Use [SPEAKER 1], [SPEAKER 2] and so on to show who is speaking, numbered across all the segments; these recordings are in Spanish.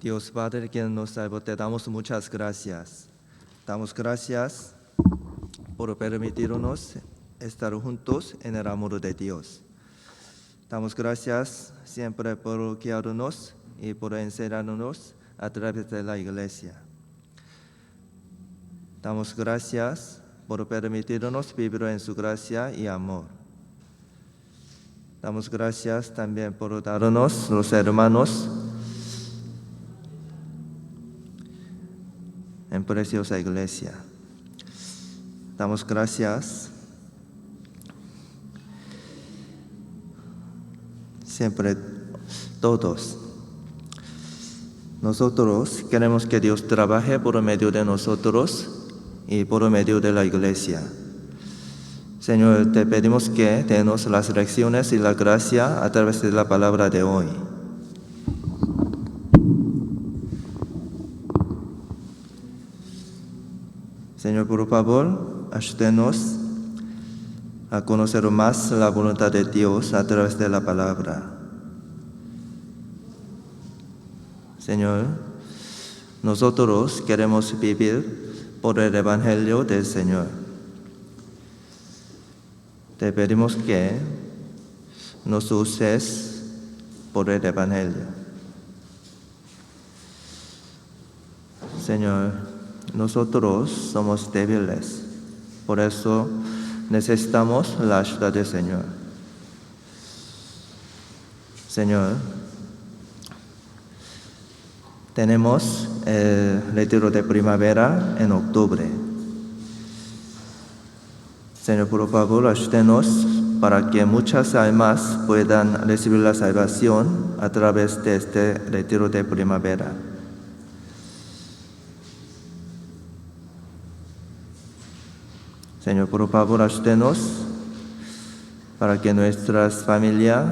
[SPEAKER 1] Dios Padre, quien nos salvó, te damos muchas gracias. Damos gracias por permitirnos estar juntos en el amor de Dios. Damos gracias siempre por guiarnos y por enseñarnos a través de la iglesia. Damos gracias por permitirnos vivir en su gracia y amor. Damos gracias también por darnos los hermanos en preciosa iglesia. Damos gracias siempre todos. Nosotros queremos que Dios trabaje por medio de nosotros y por medio de la iglesia. Señor, te pedimos que denos las lecciones y la gracia a través de la palabra de hoy. Señor, por favor, ayúdenos a conocer más la voluntad de Dios a través de la palabra. Señor, nosotros queremos vivir por el Evangelio del Señor. Te pedimos que nos uses por el Evangelio. Señor, nosotros somos débiles, por eso necesitamos la ayuda del Señor. Señor, tenemos el retiro de primavera en octubre. Señor, por favor, ayúdenos para que muchas almas puedan recibir la salvación a través de este retiro de primavera. Señor, por favor, ayúdenos para que nuestras familias,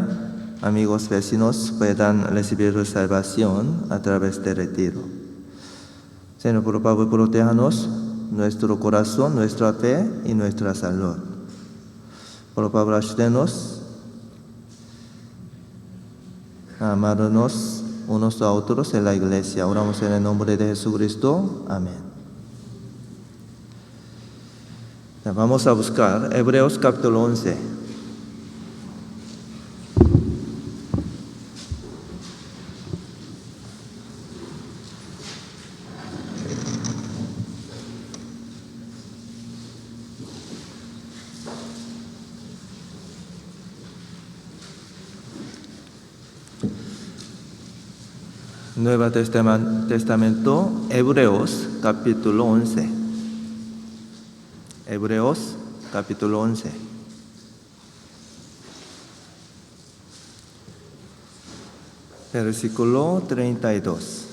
[SPEAKER 1] amigos, vecinos puedan recibir salvación a través del retiro. Señor, por favor, protéjanos nuestro corazón, nuestra fe y nuestra salud. Por favor, ayúdenos a amarnos unos a otros en la iglesia. Oramos en el nombre de Jesucristo. Amén. Vamos a buscar Hebreos capítulo 11. Nuevo Testamento, Hebreos capítulo 11. Hebreos capítulo 11. Versículo 32.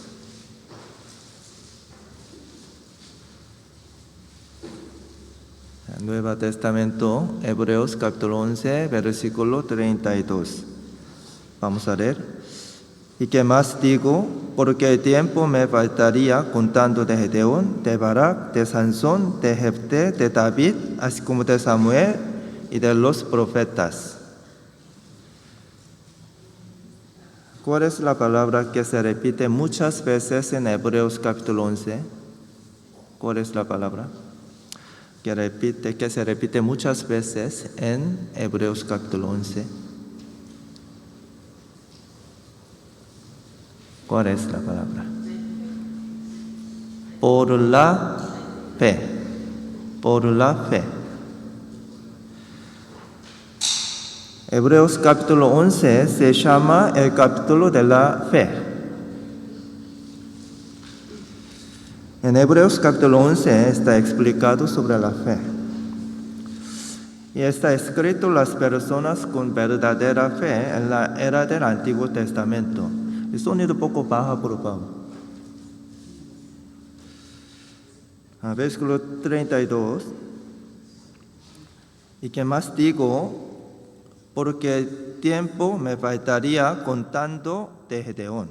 [SPEAKER 1] Nuevo Testamento, Hebreos capítulo 11, versículo 32. Vamos a leer. ¿Y qué más digo? Porque el tiempo me faltaría contando de Gedeón, de Barak, de Sansón, de Jefté, de David, así como de Samuel y de los profetas. ¿Cuál es la palabra que se repite muchas veces en Hebreos capítulo 11? ¿Cuál es la palabra que se repite muchas veces en Hebreos capítulo 11? ¿Cuál es la palabra? Por la fe. Por la fe. Hebreos capítulo 11 se llama el capítulo de la fe. En Hebreos capítulo 11 está explicado sobre la fe. Y está escrito las personas con verdadera fe en la era del Antiguo Testamento. El sonido un poco baja, por favor. Versículo 32. ¿Y qué más digo? Porque el tiempo me faltaría contando de Gedeón.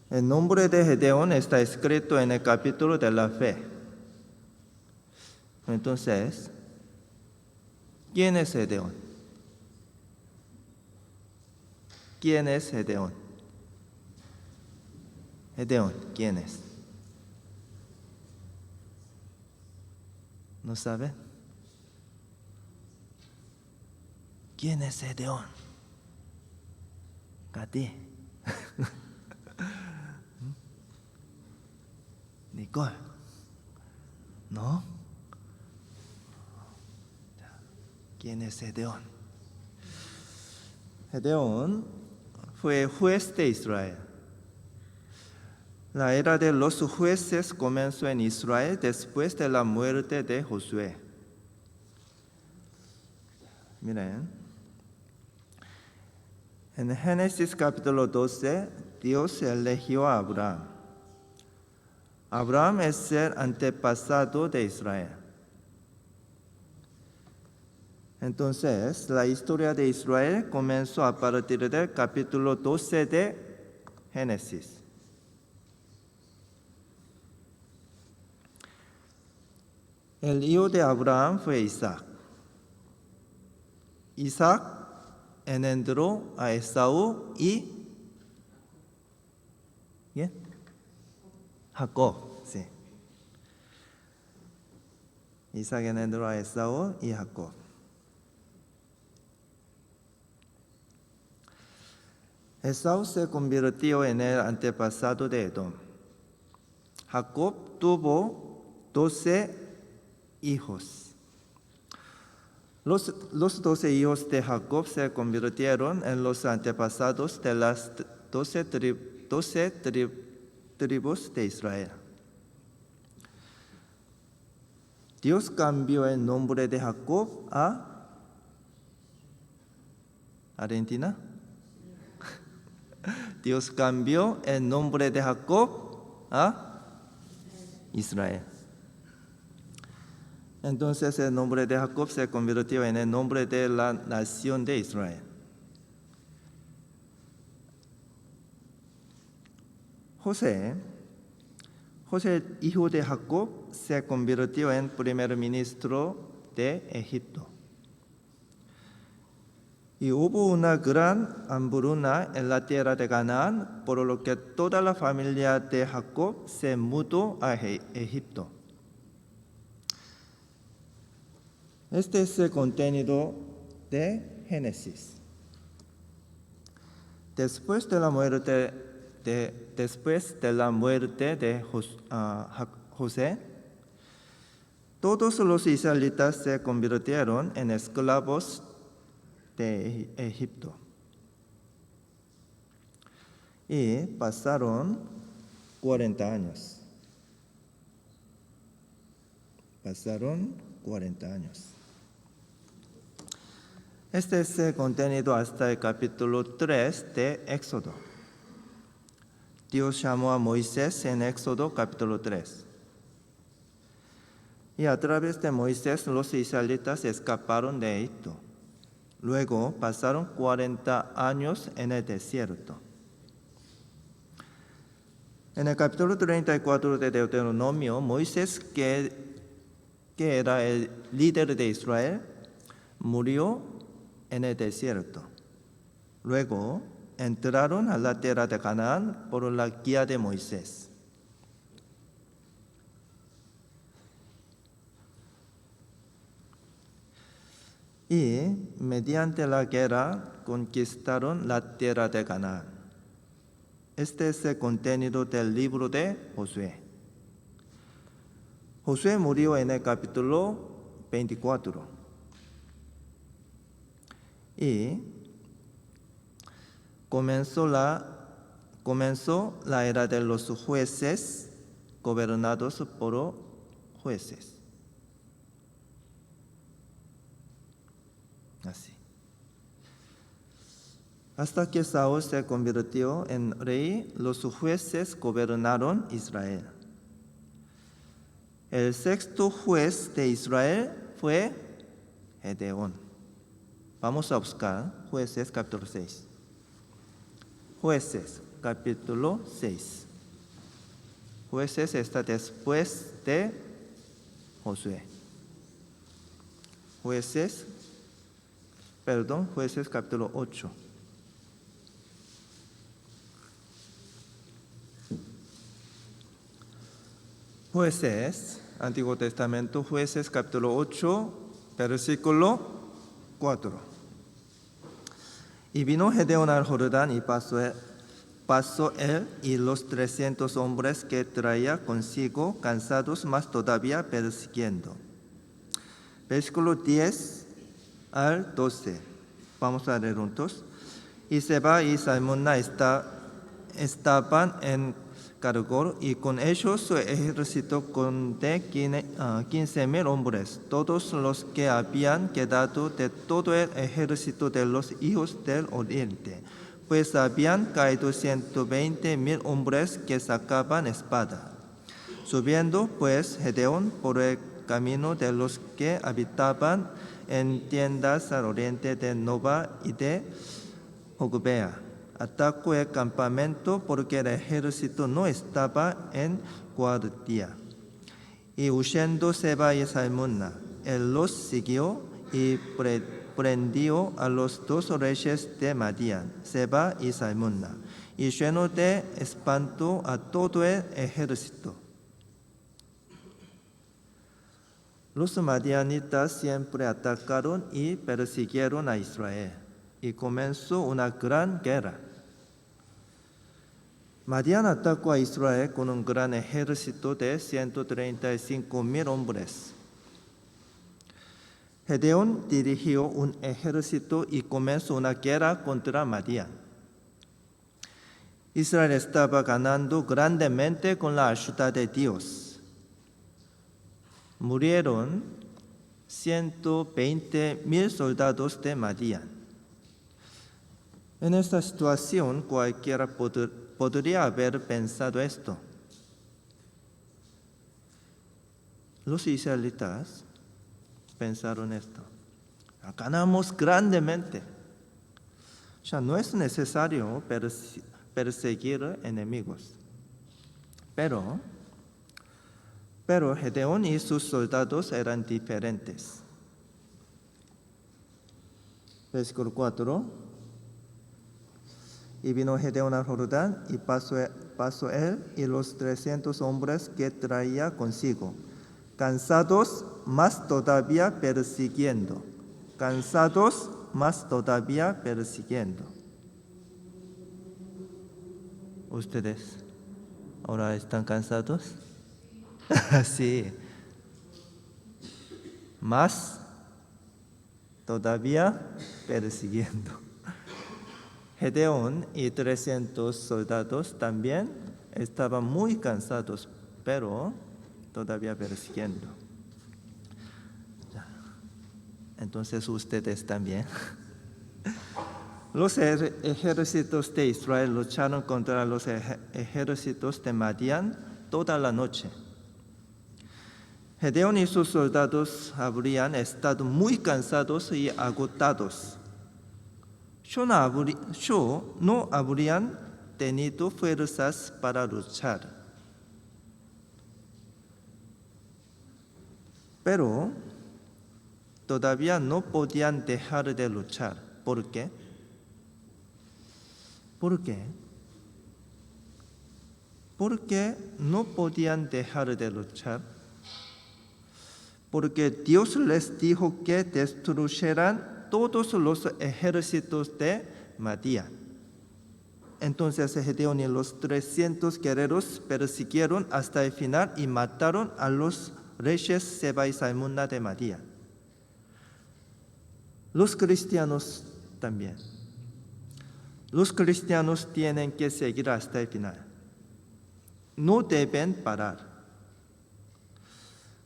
[SPEAKER 1] El nombre de Gedeón está escrito en el capítulo de la fe. Entonces, ¿quién es Gedeón? ¿Quién es Gedeón? Gedeón, ¿quién es? ¿No sabe? ¿Quién es Gedeón? Katy. Nicole. ¿No? ¿Quién es Gedeón? Gedeón fue juez de Israel. La era de los jueces comenzó en Israel después de la muerte de Josué. Miren, en Génesis capítulo 12, Dios eligió a Abraham. Abraham es el antepasado de Israel. Entonces, la historia de Israel comenzó a partir del capítulo 12 de Génesis. El hijo de Abraham fue Isaac. Isaac engendró a Esaú y Jacob. Sí. Isaac engendró a Esaú y Jacob. Esaú se convirtió en el antepasado de Edom. Jacob tuvo 12 hijos. Los 12 hijos de Jacob se convirtieron en los antepasados de las 12 tribus de Israel. Dios cambió el nombre de Jacob a Argentina. Dios cambió el nombre de Jacob a Israel. Entonces el nombre de Jacob se convirtió en el nombre de la nación de Israel. José, hijo de Jacob, se convirtió en primer ministro de Egipto. Y hubo una gran hambruna en la tierra de Canaán, por lo que toda la familia de Jacob se mudó a Egipto. Este es el contenido de Génesis. Después de la muerte de José, todos los israelitas se convirtieron en esclavos de Egipto. Y pasaron 40 años. Este es el contenido hasta el capítulo 3 de Éxodo. Dios llamó a Moisés en Éxodo capítulo 3. Y a través de Moisés los israelitas escaparon de Egipto. Luego pasaron 40 años en el desierto. En el capítulo 34 de Deuteronomio, Moisés, que era el líder de Israel, murió en el desierto. Luego entraron a la tierra de Canaán por la guía de Moisés. Y mediante la guerra conquistaron la tierra de Canaán. Este es el contenido del libro de Josué. Josué murió en el capítulo 24. Y comenzó la era de los jueces gobernados por jueces. Así. Hasta que Saúl se convirtió en rey, los jueces gobernaron Israel. El sexto juez de Israel fue Gedeón. Vamos a buscar Jueces capítulo 6. Jueces capítulo 6. Jueces está después de Josué. Jueces capítulo 8. Jueces, Antiguo Testamento, Jueces capítulo 8, versículo 4. Y vino Gedeón al Jordán y pasó él y los 300 hombres que traía consigo, cansados, más todavía persiguiendo. Versículo 10 al 12. Vamos a leer juntos. Y Seba y Salmona estaban en Cargor, y con ellos su ejército de 15,000 hombres, todos los que habían quedado de todo el ejército de los hijos del oriente, pues habían caído 120,000 hombres que sacaban espada. Subiendo pues Gedeón por el camino de los que habitaban en tiendas al oriente de Noba y de Jogbea, atacó el campamento porque el ejército no estaba en guardia. Y huyendo Seba y Salmona, él los siguió y prendió a los 2 reyes de Madián, Seba y Salmona, y llenó de espanto a todo el ejército. Los madianitas siempre atacaron y persiguieron a Israel, y comenzó una gran guerra. Madián atacó a Israel con un gran ejército de 135,000 hombres. Gedeón dirigió un ejército y comenzó una guerra contra Madián. Israel estaba ganando grandemente con la ayuda de Dios. Murieron 120,000 soldados de Madián. En esta situación cualquiera podría haber pensado esto. Los israelitas pensaron esto. Ganamos grandemente. Ya no es necesario perseguir enemigos. Pero Gedeón y sus soldados eran diferentes. Versículo 4. Y vino Gedeón al Jordán y pasó él y los 300 hombres que traía consigo, cansados, más todavía persiguiendo. Cansados, más todavía persiguiendo. ¿Ustedes ahora están cansados? Sí. Más todavía persiguiendo. Gedeón y 300 soldados también estaban muy cansados, pero todavía persiguiendo. Entonces ustedes también. Los ejércitos de Israel lucharon contra los ejércitos de Madián toda la noche. Gedeón y sus soldados habrían estado muy cansados y agotados. No habrían tenido fuerzas para luchar. Pero todavía no podían dejar de luchar. ¿Por qué? ¿Por qué? ¿Por qué no podían dejar de luchar? Porque Dios les dijo que destruyeran todos los ejércitos de Madián. Entonces Gedeón y los 300 guerreros persiguieron hasta el final y mataron a los reyes Seba y Salmona de Madián. Los cristianos también. Los cristianos tienen que seguir hasta el final. No deben parar.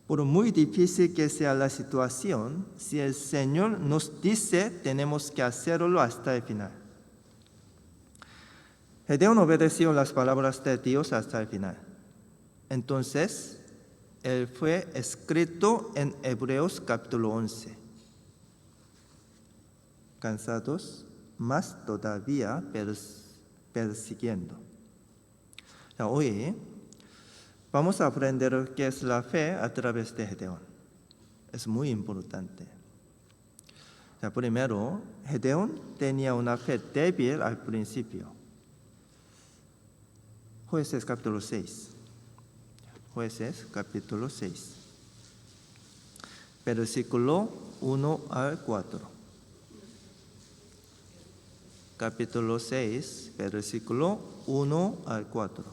[SPEAKER 1] Por muy difícil que sea la situación, si el Señor nos dice, tenemos que hacerlo hasta el final. Gedeón obedeció las palabras de Dios hasta el final. Entonces, él fue escrito en Hebreos capítulo 11. Cansados, más todavía persiguiendo. Hoy vamos a aprender qué es la fe a través de Gedeón. Es muy importante. Primero, Gedeón tenía una fe débil al principio. Jueces capítulo 6. Jueces capítulo 6, versículo 1 al 4. Capítulo 6, versículo 1 al 4.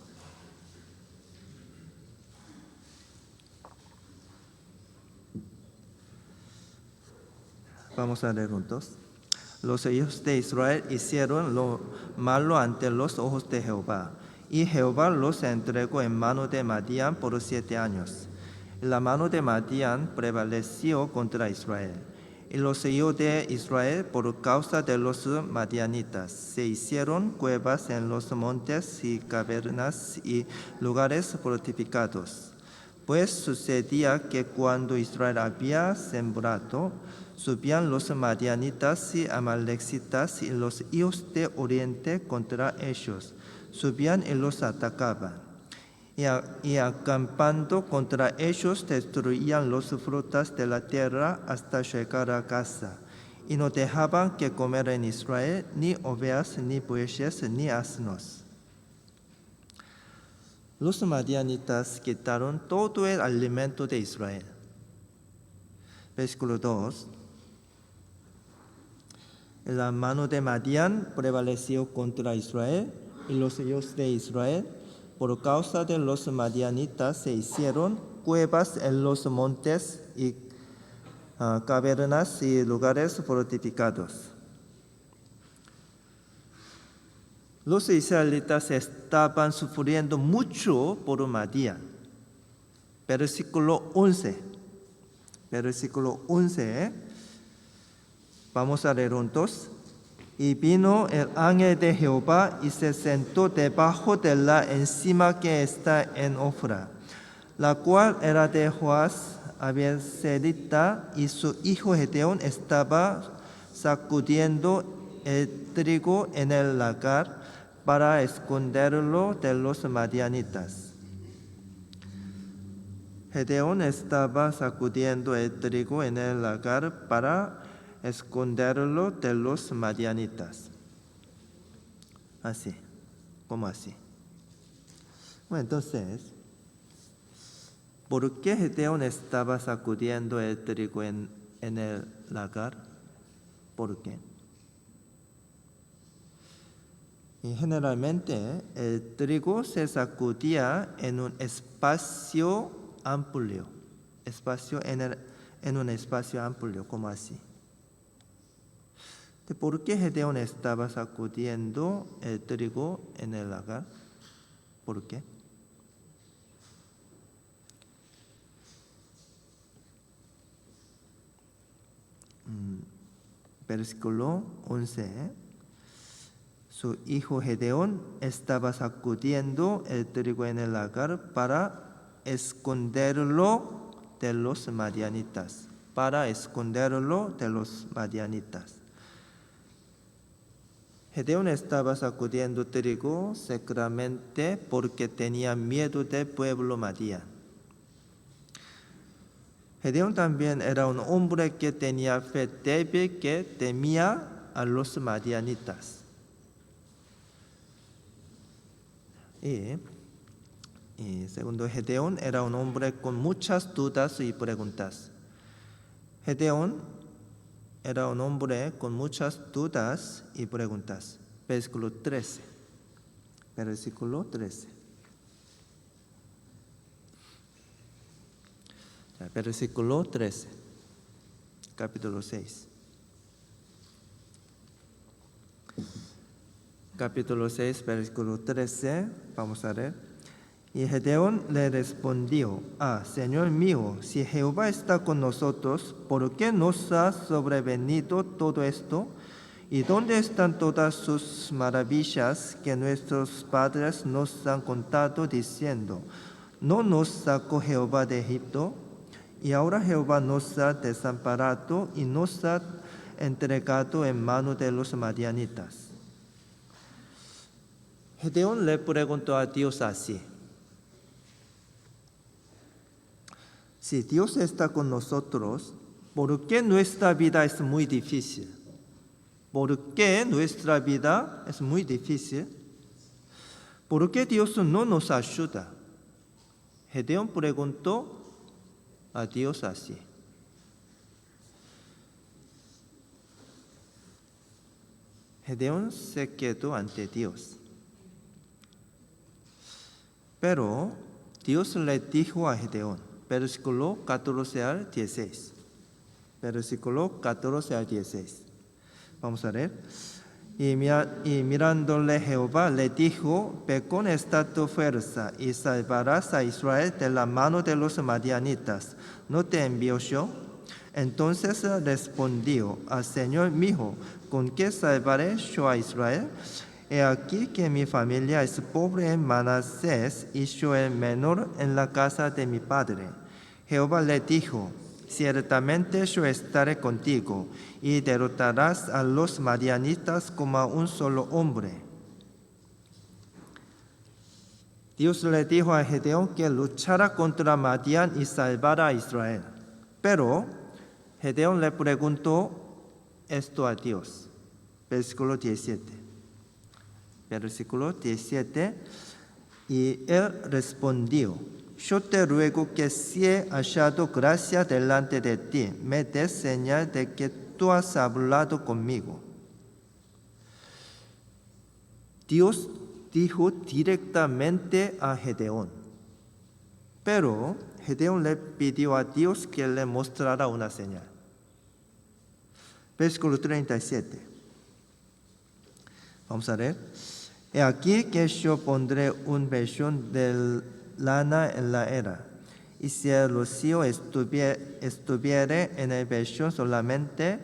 [SPEAKER 1] Vamos a leer juntos. Los hijos de Israel hicieron lo malo ante los ojos de Jehová, y Jehová los entregó en mano de Madián por 7 años. La mano de Madián prevaleció contra Israel. Y los hijos de Israel, por causa de los madianitas, se hicieron cuevas en los montes y cavernas y lugares fortificados. Pues sucedía que cuando Israel había sembrado, subían los madianitas y amalecitas y los hijos de oriente contra ellos. Subían y los atacaban. Y acampando contra ellos, destruían las frutas de la tierra hasta llegar a Gaza. Y no dejaban que comer en Israel ni ovejas, ni bueyes, ni asnos. Los madianitas quitaron todo el alimento de Israel. Versículo 2. La mano de Madián prevaleció contra Israel, y los hijos de Israel, por causa de los madianitas, se hicieron cuevas en los montes y cavernas y lugares fortificados. Los israelitas estaban sufriendo mucho por Madián. Versículo 11. Versículo 11. Vamos a leer juntos. Y vino el ángel de Jehová y se sentó debajo de la encima que está en Ofra, la cual era de Joás abiezerita, y su hijo Gedeón estaba sacudiendo el trigo en el lagar para esconderlo de los madianitas. Gedeón estaba sacudiendo el trigo en el lagar para esconderlo de los madianitas. Así, ¿cómo así? Bueno, entonces, ¿por qué Gedeón estaba sacudiendo el trigo en el lagar? ¿Por qué? Y generalmente el trigo se sacudía en un espacio amplio, en un espacio amplio, como así. ¿Por qué Gedeón estaba sacudiendo el trigo en el lagar? ¿Por qué? Versículo 11. Su hijo Gedeón estaba sacudiendo el trigo en el lagar para esconderlo de los madianitas. Para esconderlo de los madianitas. Gedeón estaba sacudiendo trigo secretamente porque tenía miedo del pueblo Madián. Gedeón también era un hombre que tenía fe débil, que temía a los madianitas. Y segundo, Gedeón era un hombre con muchas dudas y preguntas. Gedeón era un hombre con muchas dudas y preguntas. Versículo 13. Versículo 13. Versículo 13. Capítulo 6. Capítulo 6, versículo 13. Vamos a leer. Y Gedeón le respondió: Señor mío, si Jehová está con nosotros, ¿por qué nos ha sobrevenido todo esto? ¿Y dónde están todas sus maravillas que nuestros padres nos han contado, diciendo: ¿no nos sacó Jehová de Egipto? Y ahora Jehová nos ha desamparado y nos ha entregado en mano de los madianitas. Gedeón le preguntó a Dios así: si Dios está con nosotros, ¿por qué nuestra vida es muy difícil? ¿Por qué nuestra vida es muy difícil? ¿Por qué Dios no nos ayuda? Gedeón preguntó a Dios así. Gedeón se quedó ante Dios. Pero Dios le dijo a Gedeón, versículo 14 al 16. Versículo 14 al 16. Vamos a leer. Y mirándole Jehová le dijo, ve con esta tu fuerza y salvarás a Israel de la mano de los madianitas. ¿No te envío yo? Entonces respondió al Señor mío, ¿con qué salvaré yo a Israel? He aquí que mi familia es pobre en Manasés y yo el menor en la casa de mi padre. Jehová le dijo, ciertamente yo estaré contigo y derrotarás a los madianitas como a un solo hombre. Dios le dijo a Gedeón que luchara contra Madián y salvara a Israel. Pero Gedeón le preguntó esto a Dios. Versículo 17. Versículo 17. Y él respondió, yo te ruego que si he hallado gracia delante de ti, me des señal de que tú has hablado conmigo. Dios dijo directamente a Gedeón, pero Gedeón le pidió a Dios que le mostrara una señal. Versículo 37. Vamos a leer. He aquí que yo pondré un vellón de lana en la era, y si el rocío estuviere en el vellón solamente,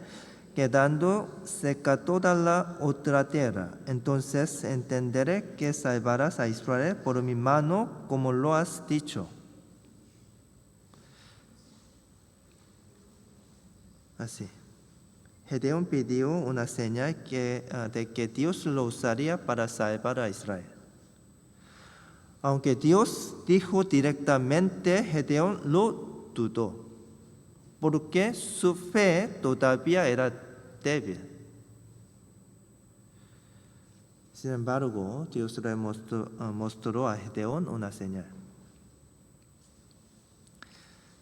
[SPEAKER 1] quedando seca toda la otra tierra, entonces entenderé que salvarás a Israel por mi mano, como lo has dicho. Así. Gedeón pidió una señal de que Dios lo usaría para salvar a Israel. Aunque Dios dijo directamente, Gedeón lo dudó, porque su fe todavía era débil. Sin embargo, Dios le mostró a Gedeón una señal.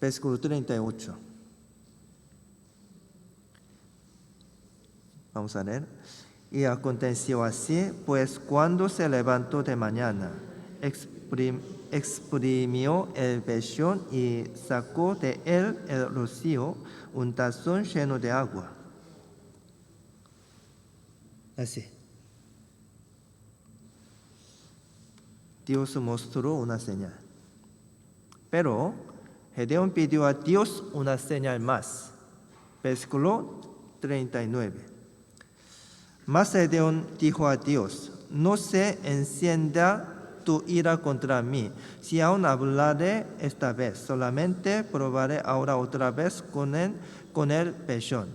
[SPEAKER 1] Versículo 38. Vamos a leer. Y aconteció así, pues cuando se levantó de mañana, exprimió el vellón y sacó de él el rocío, un tazón lleno de agua. Así. Dios mostró una señal. Pero Gedeón pidió a Dios una señal más. Versículo 39. Mas Gedeón dijo a Dios, no se encienda tu ira contra mí, si aún hablaré esta vez, solamente probaré ahora otra vez con el vellón.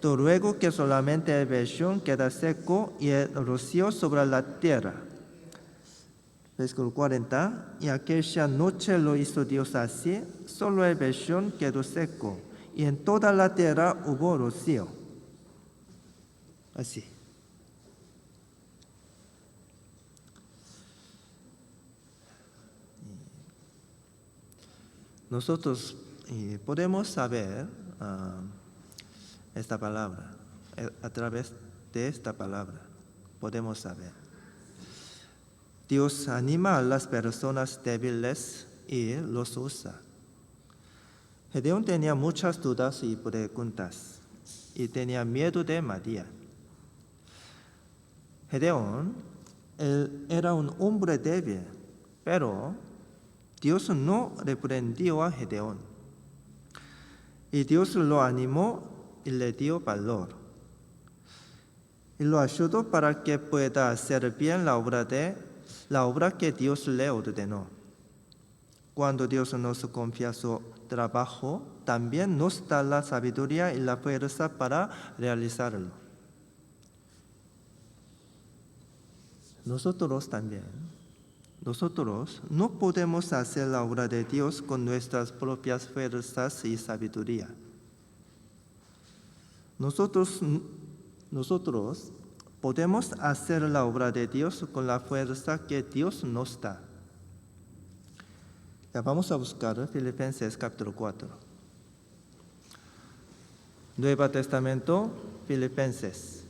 [SPEAKER 1] Te ruego que solamente el vellón quede seco y el rocío sobre la tierra. Versículo 40. Y aquella noche lo hizo Dios así, solo el vellón quedó seco, y en toda la tierra hubo rocío. Así. Nosotros podemos saber esta palabra, a través de esta palabra, podemos saber. Dios anima a las personas débiles y los usa. Gedeón tenía muchas dudas y preguntas, y tenía miedo de Madián. Gedeón, él era un hombre débil, pero Dios no reprendió a Gedeón. Y Dios lo animó y le dio valor. Y lo ayudó para que pueda hacer bien la obra que Dios le ordenó. Cuando Dios nos confía su trabajo, también nos da la sabiduría y la fuerza para realizarlo. Nosotros también. Nosotros no podemos hacer la obra de Dios con nuestras propias fuerzas y sabiduría. Nosotros podemos hacer la obra de Dios con la fuerza que Dios nos da. Ya, vamos a buscar Filipenses capítulo 4. Nuevo Testamento, Filipenses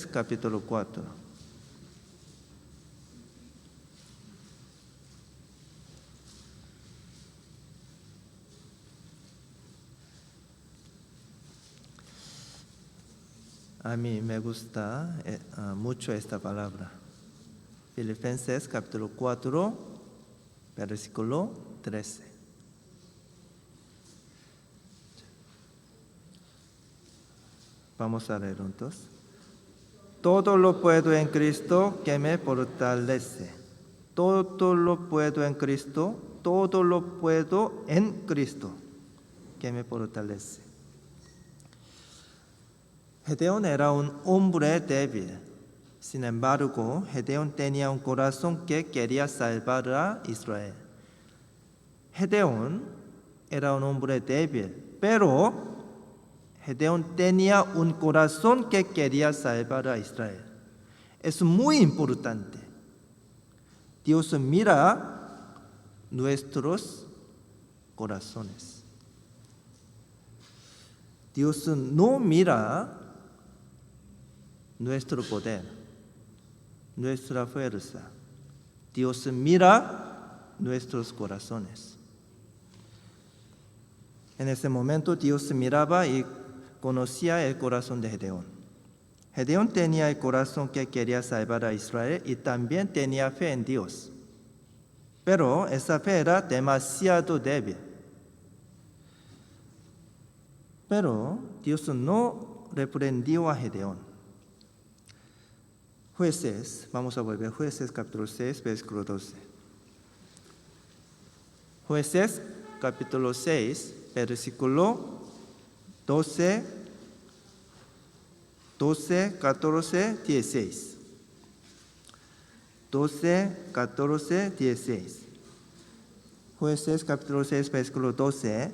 [SPEAKER 1] capítulo 4. A mí me gusta mucho esta palabra. Filipenses capítulo 4, versículo 13. Vamos a leer juntos. Todo lo puedo en Cristo que me fortalece. Todo lo puedo en Cristo. Todo lo puedo en Cristo que me fortalece. Gedeón era un hombre débil. Sin embargo, Gedeón tenía un corazón que quería salvar a Israel. Gedeón era un hombre débil, pero Gedeón tenía un corazón que quería salvar a Israel. Es muy importante. Dios mira nuestros corazones. Dios no mira nuestro poder, nuestra fuerza. Dios mira nuestros corazones. En ese momento Dios miraba y conocía el corazón de Gedeón. Gedeón tenía el corazón que quería salvar a Israel y también tenía fe en Dios. Pero esa fe era demasiado débil. Pero Dios no reprendió a Gedeón. Jueces, vamos a volver, Jueces capítulo 6, versículo 12. Jueces capítulo 6, versículo 12, 14, 16. 12, 14, 16. Jueces capítulo 6, versículo 12.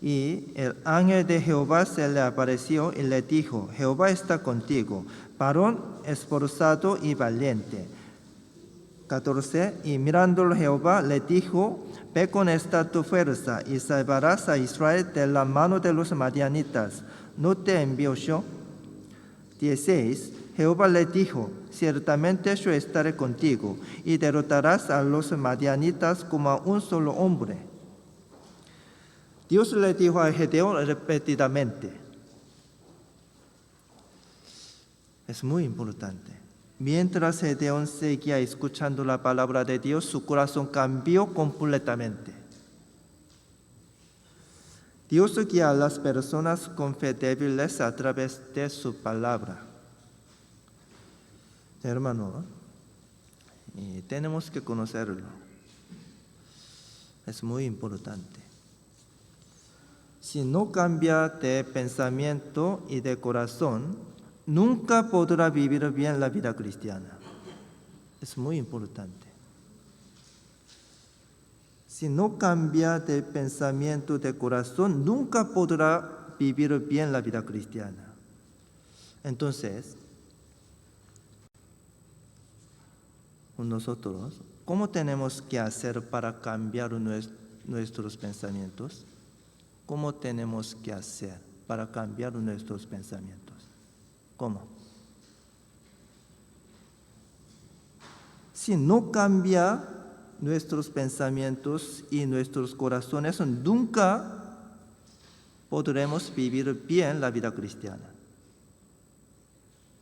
[SPEAKER 1] Y el ángel de Jehová se le apareció y le dijo: Jehová está contigo, varón esforzado y valiente. 14. Y mirándolo Jehová le dijo: Ve con esta tu fuerza y salvarás a Israel de la mano de los madianitas. ¿No te envío yo? 16. Jehová le dijo: Ciertamente yo estaré contigo y derrotarás a los madianitas como a un solo hombre. Dios le dijo a Gedeón repetidamente. Es muy importante. Mientras Gedeón seguía escuchando la palabra de Dios, su corazón cambió completamente. Dios guía a las personas con fe débiles a través de su palabra. Hermano, tenemos que conocerlo. Es muy importante. Si no cambia de pensamiento y de corazón, nunca podrá vivir bien la vida cristiana. Es muy importante. Si no cambia de pensamiento, de corazón, nunca podrá vivir bien la vida cristiana. Entonces, nosotros, ¿cómo tenemos que hacer para cambiar nuestros pensamientos? ¿Cómo tenemos que hacer para cambiar nuestros pensamientos? ¿Cómo? Si no cambia nuestros pensamientos y nuestros corazones, nunca podremos vivir bien la vida cristiana.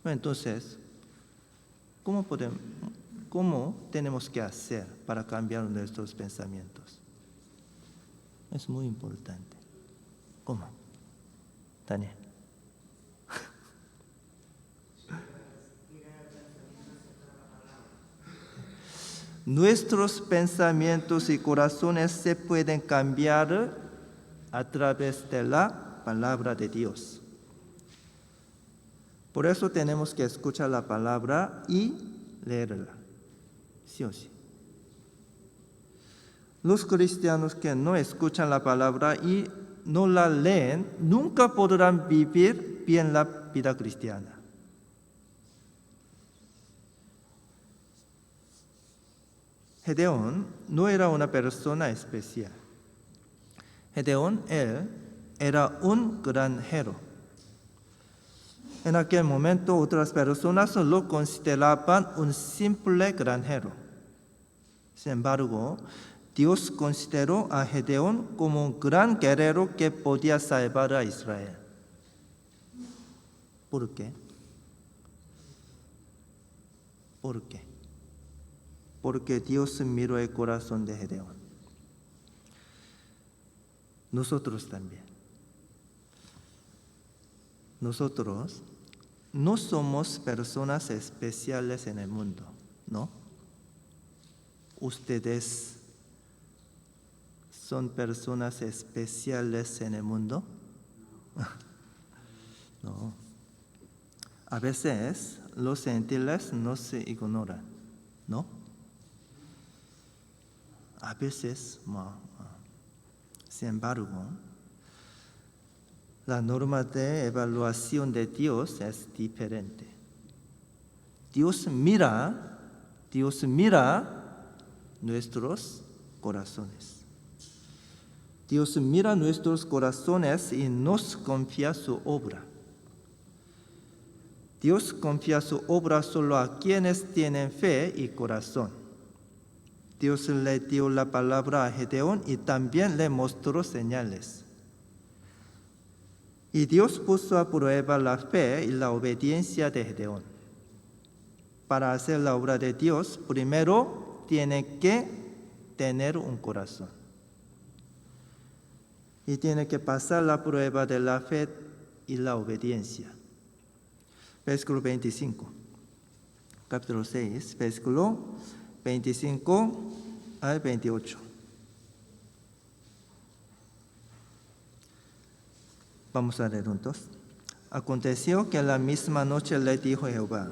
[SPEAKER 1] Entonces, ¿cómo tenemos que hacer para cambiar nuestros pensamientos? Es muy importante. ¿Cómo? Daniel. Nuestros pensamientos y corazones se pueden cambiar a través de la palabra de Dios. Por eso tenemos que escuchar la palabra y leerla. Sí o sí. Los cristianos que no escuchan la palabra y no la leen, nunca podrán vivir bien la vida cristiana. Gedeón no era una persona especial. Gedeón, él, era un granjero. En aquel momento otras personas lo consideraban un simple granjero. Sin embargo, Dios consideró a Gedeón como un gran guerrero que podía salvar a Israel. ¿Por qué? ¿Por qué? Porque Dios miró el corazón de Gedeón. Nosotros también. Nosotros no somos personas especiales en el mundo, ¿no? Ustedes son personas especiales en el mundo. No. A veces los gentiles no se ignoran, ¿no? A veces, sin embargo, la norma de evaluación de Dios es diferente. Dios mira nuestros corazones. Dios mira nuestros corazones y nos confía su obra. Dios confía su obra solo a quienes tienen fe y corazón. Dios le dio la palabra a Gedeón y también le mostró señales. Y Dios puso a prueba la fe y la obediencia de Gedeón. Para hacer la obra de Dios, primero tiene que tener un corazón. Y tiene que pasar la prueba de la fe y la obediencia. Versículo 25. Capítulo 6, versículo 25 al 28. Vamos a leer juntos. Aconteció que la misma noche le dijo Jehová: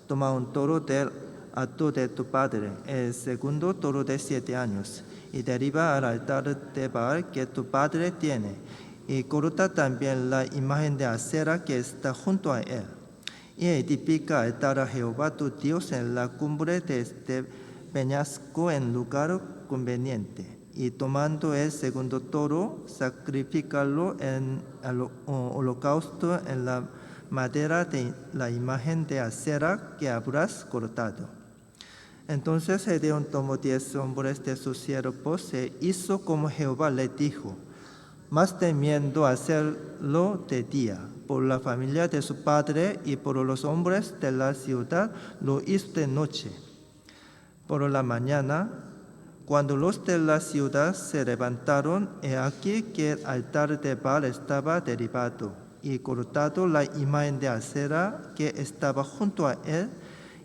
[SPEAKER 1] toma un toro del hato de tu padre, el segundo toro de 7 años, y derriba al altar de Baal que tu padre tiene, y corta también la imagen de acera que está junto a él, y edifica altar a Jehová tu Dios en la cumbre de este peñasco en lugar conveniente. Y tomando el segundo toro, sacrifícalo en el holocausto en la madera de la imagen de acera que habrás cortado. Entonces Gedeón tomó 10 hombres de sus siervos e hizo como Jehová le dijo, mas temiendo hacerlo de día. Por la familia de su padre y por los hombres de la ciudad lo hizo de noche. Por la mañana, cuando los de la ciudad se levantaron, he aquí que el altar de Baal estaba derribado y cortado la imagen de acera que estaba junto a él,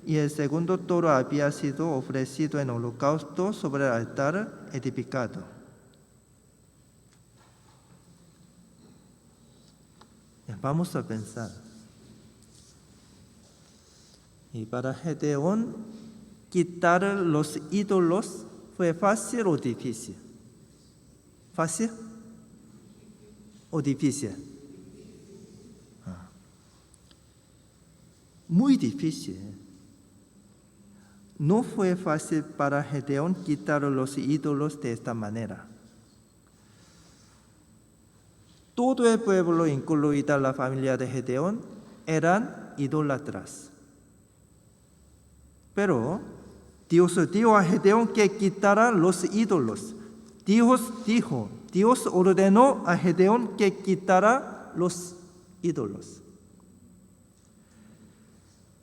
[SPEAKER 1] y el segundo toro había sido ofrecido en holocausto sobre el altar edificado. Vamos a pensar. Y para Gedeón, quitar los ídolos ¿fue fácil o difícil? ¿Fácil o difícil? Muy difícil. No fue fácil para Gedeón quitar los ídolos de esta manera. Todo el pueblo, incluida la familia de Gedeón, eran idólatras. Pero Dios dijo a Gedeón que quitara los ídolos. Dios ordenó a Gedeón que quitara los ídolos.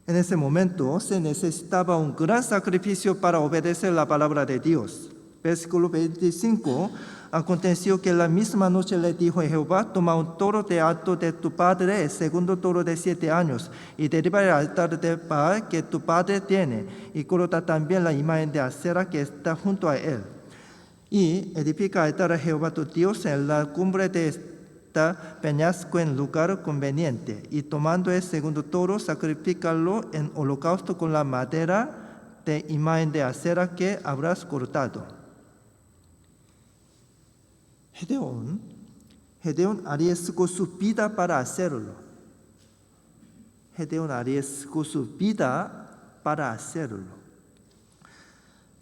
[SPEAKER 1] En ese momento se necesitaba un gran sacrificio para obedecer la palabra de Dios. Versículo 25. Aconteció que la misma noche le dijo a Jehová: toma un toro de hato de tu padre, el segundo toro de 7 años, y derriba el altar de Baal que tu padre tiene, y corta también la imagen de acera que está junto a él. Y edifica altar a Jehová tu Dios en la cumbre de este peñasco en lugar conveniente. Y tomando el segundo toro, sacrifícalo en holocausto con la madera de imagen de acera que habrás cortado. Gedeón arriesgó su vida para hacerlo.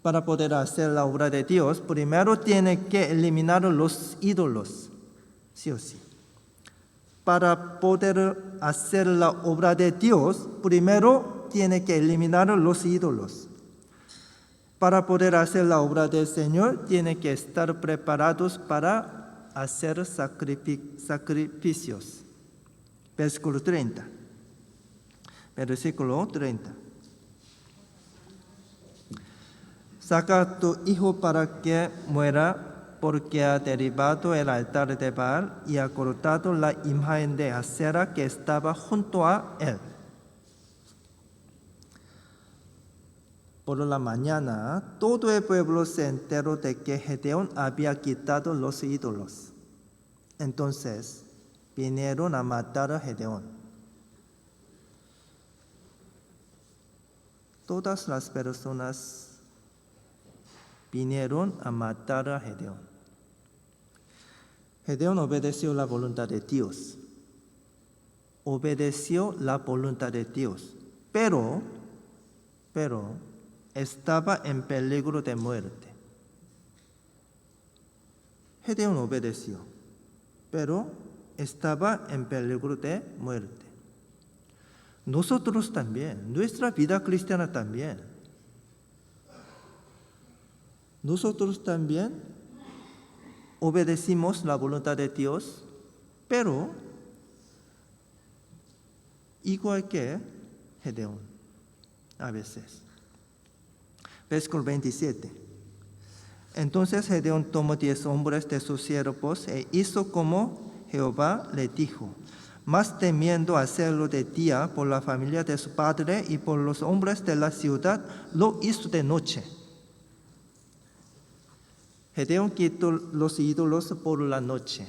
[SPEAKER 1] Para poder hacer la obra de Dios, primero tiene que eliminar los ídolos, sí o sí. Para poder hacer la obra de Dios, primero tiene que eliminar los ídolos. Para poder hacer la obra del Señor, tiene que estar preparados para hacer sacrificios. Versículo 30. Versículo 30. Saca a tu hijo para que muera, porque ha derribado el altar de Baal y ha cortado la imagen de Asera que estaba junto a él. Por la mañana, todo el pueblo se enteró de que Gedeón había quitado los ídolos. Entonces, vinieron a matar a Gedeón. Todas las personas vinieron a matar a Gedeón. Gedeón obedeció la voluntad de Dios. Obedeció la voluntad de Dios, pero estaba en peligro de muerte. Gedeón obedeció, pero estaba en peligro de muerte. Nosotros también, nuestra vida cristiana también. Nosotros también obedecimos la voluntad de Dios, pero igual que Gedeón, a veces. Versículo 27. Entonces Gedeón tomó 10 hombres de sus siervos e hizo como Jehová le dijo, mas temiendo hacerlo de día por la familia de su padre y por los hombres de la ciudad, lo hizo de noche. Gedeón quitó los ídolos por la noche.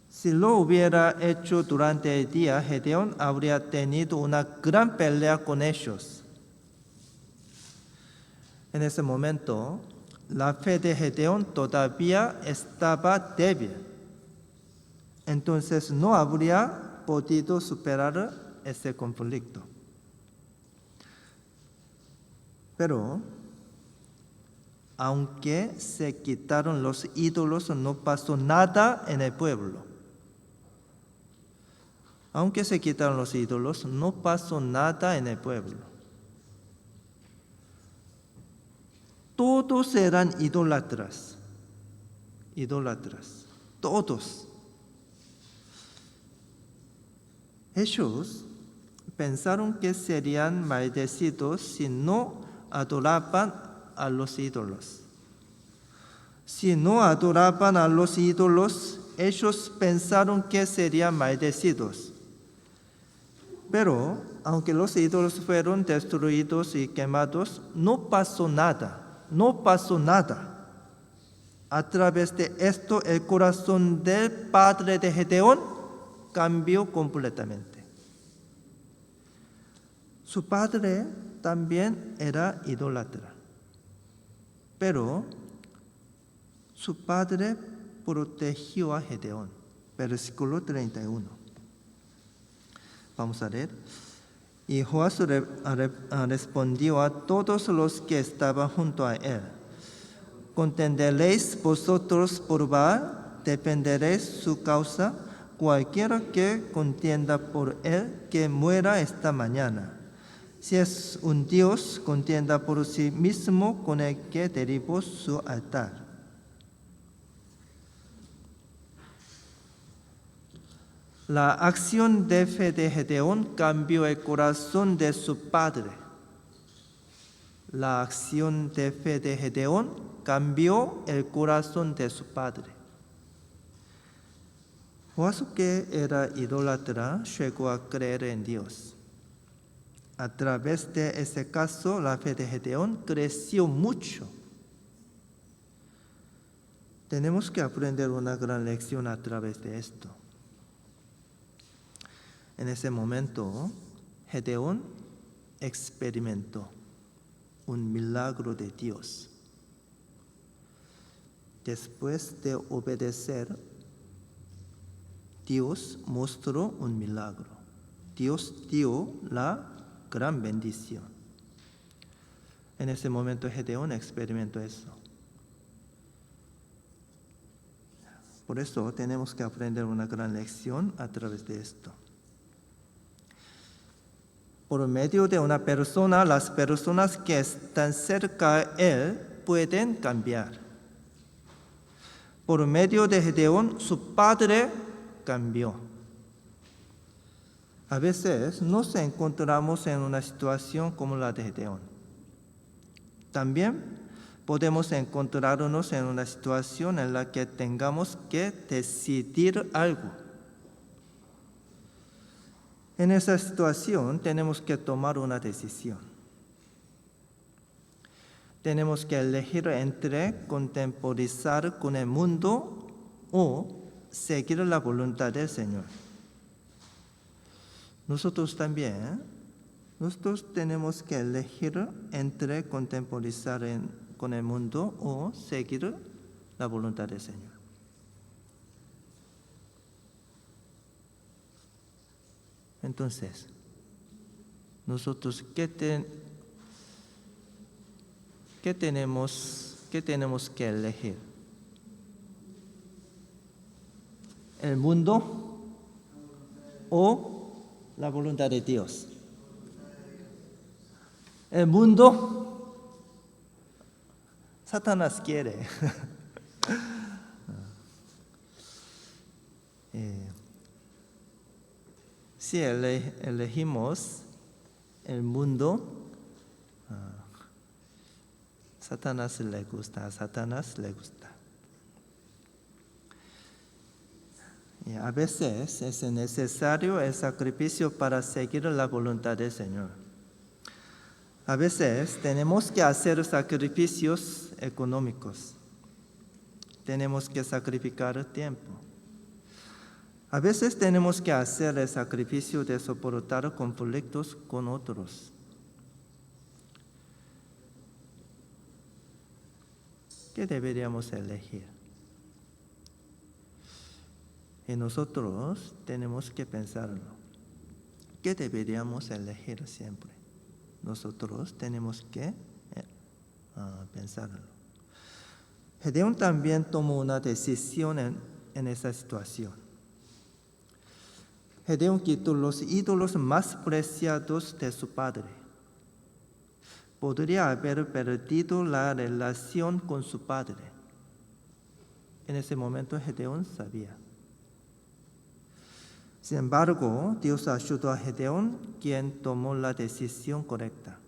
[SPEAKER 1] Si lo hubiera hecho durante el día, Gedeón habría tenido una gran pelea con ellos. En ese momento, la fe de Gedeón todavía estaba débil. Entonces no habría podido superar ese conflicto. Pero, aunque se quitaron los ídolos, no pasó nada en el pueblo. Aunque se quitaron los ídolos, no pasó nada en el pueblo. Todos eran idólatras. Idólatras. Todos. Ellos pensaron que serían maldecidos si no adoraban a los ídolos. Si no adoraban a los ídolos, ellos pensaron que serían maldecidos. Pero, aunque los ídolos fueron destruidos y quemados, no pasó nada. No pasó nada. A través de esto, el corazón del padre de Gedeón cambió completamente. Su padre también era idólatra, pero su padre protegió a Gedeón. Versículo 31. Vamos a leer. Y Joás respondió a todos los que estaban junto a él: ¿contenderéis vosotros por Baal? ¿Defenderéis su causa? Cualquiera que contienda por él, que muera esta mañana. Si es un Dios, contienda por sí mismo con el que derribó su altar. La acción de fe de Gedeón cambió el corazón de su padre. La acción de fe de Gedeón cambió el corazón de su padre. Joás, que era idólatra, llegó a creer en Dios. A través de ese caso, la fe de Gedeón creció mucho. Tenemos que aprender una gran lección a través de esto. En ese momento, Gedeón experimentó un milagro de Dios. Después de obedecer, Dios mostró un milagro. Dios dio la gran bendición. En ese momento Gedeón experimentó eso. Por eso tenemos que aprender una gran lección a través de esto. Por medio de una persona, las personas que están cerca a él pueden cambiar. Por medio de Gedeón, su padre cambió. A veces nos encontramos en una situación como la de Gedeón. También podemos encontrarnos en una situación en la que tengamos que decidir algo. En esa situación tenemos que tomar una decisión. Tenemos que elegir entre contemporizar con el mundo o seguir la voluntad del Señor. Nosotros también, nosotros tenemos que elegir entre contemporizar con el mundo o seguir la voluntad del Señor. Entonces, nosotros, ¿qué tenemos que elegir? ¿El mundo o la voluntad de Dios? El mundo, Satanás quiere. Si elegimos el mundo, Satanás le gusta. Y a veces es necesario el sacrificio para seguir la voluntad del Señor. A veces tenemos que hacer sacrificios económicos. Tenemos que sacrificar tiempo. A veces tenemos que hacer el sacrificio de soportar conflictos con otros. ¿Qué deberíamos elegir? Y nosotros tenemos que pensarlo. ¿Qué deberíamos elegir siempre? Nosotros tenemos que pensarlo. Gedeón también tomó una decisión en esa situación. Gedeón quitó los ídolos más preciados de su padre. Podría haber perdido la relación con su padre. En ese momento Gedeón sabía. Sin embargo, Dios ayudó a Gedeón, quien tomó la decisión correcta.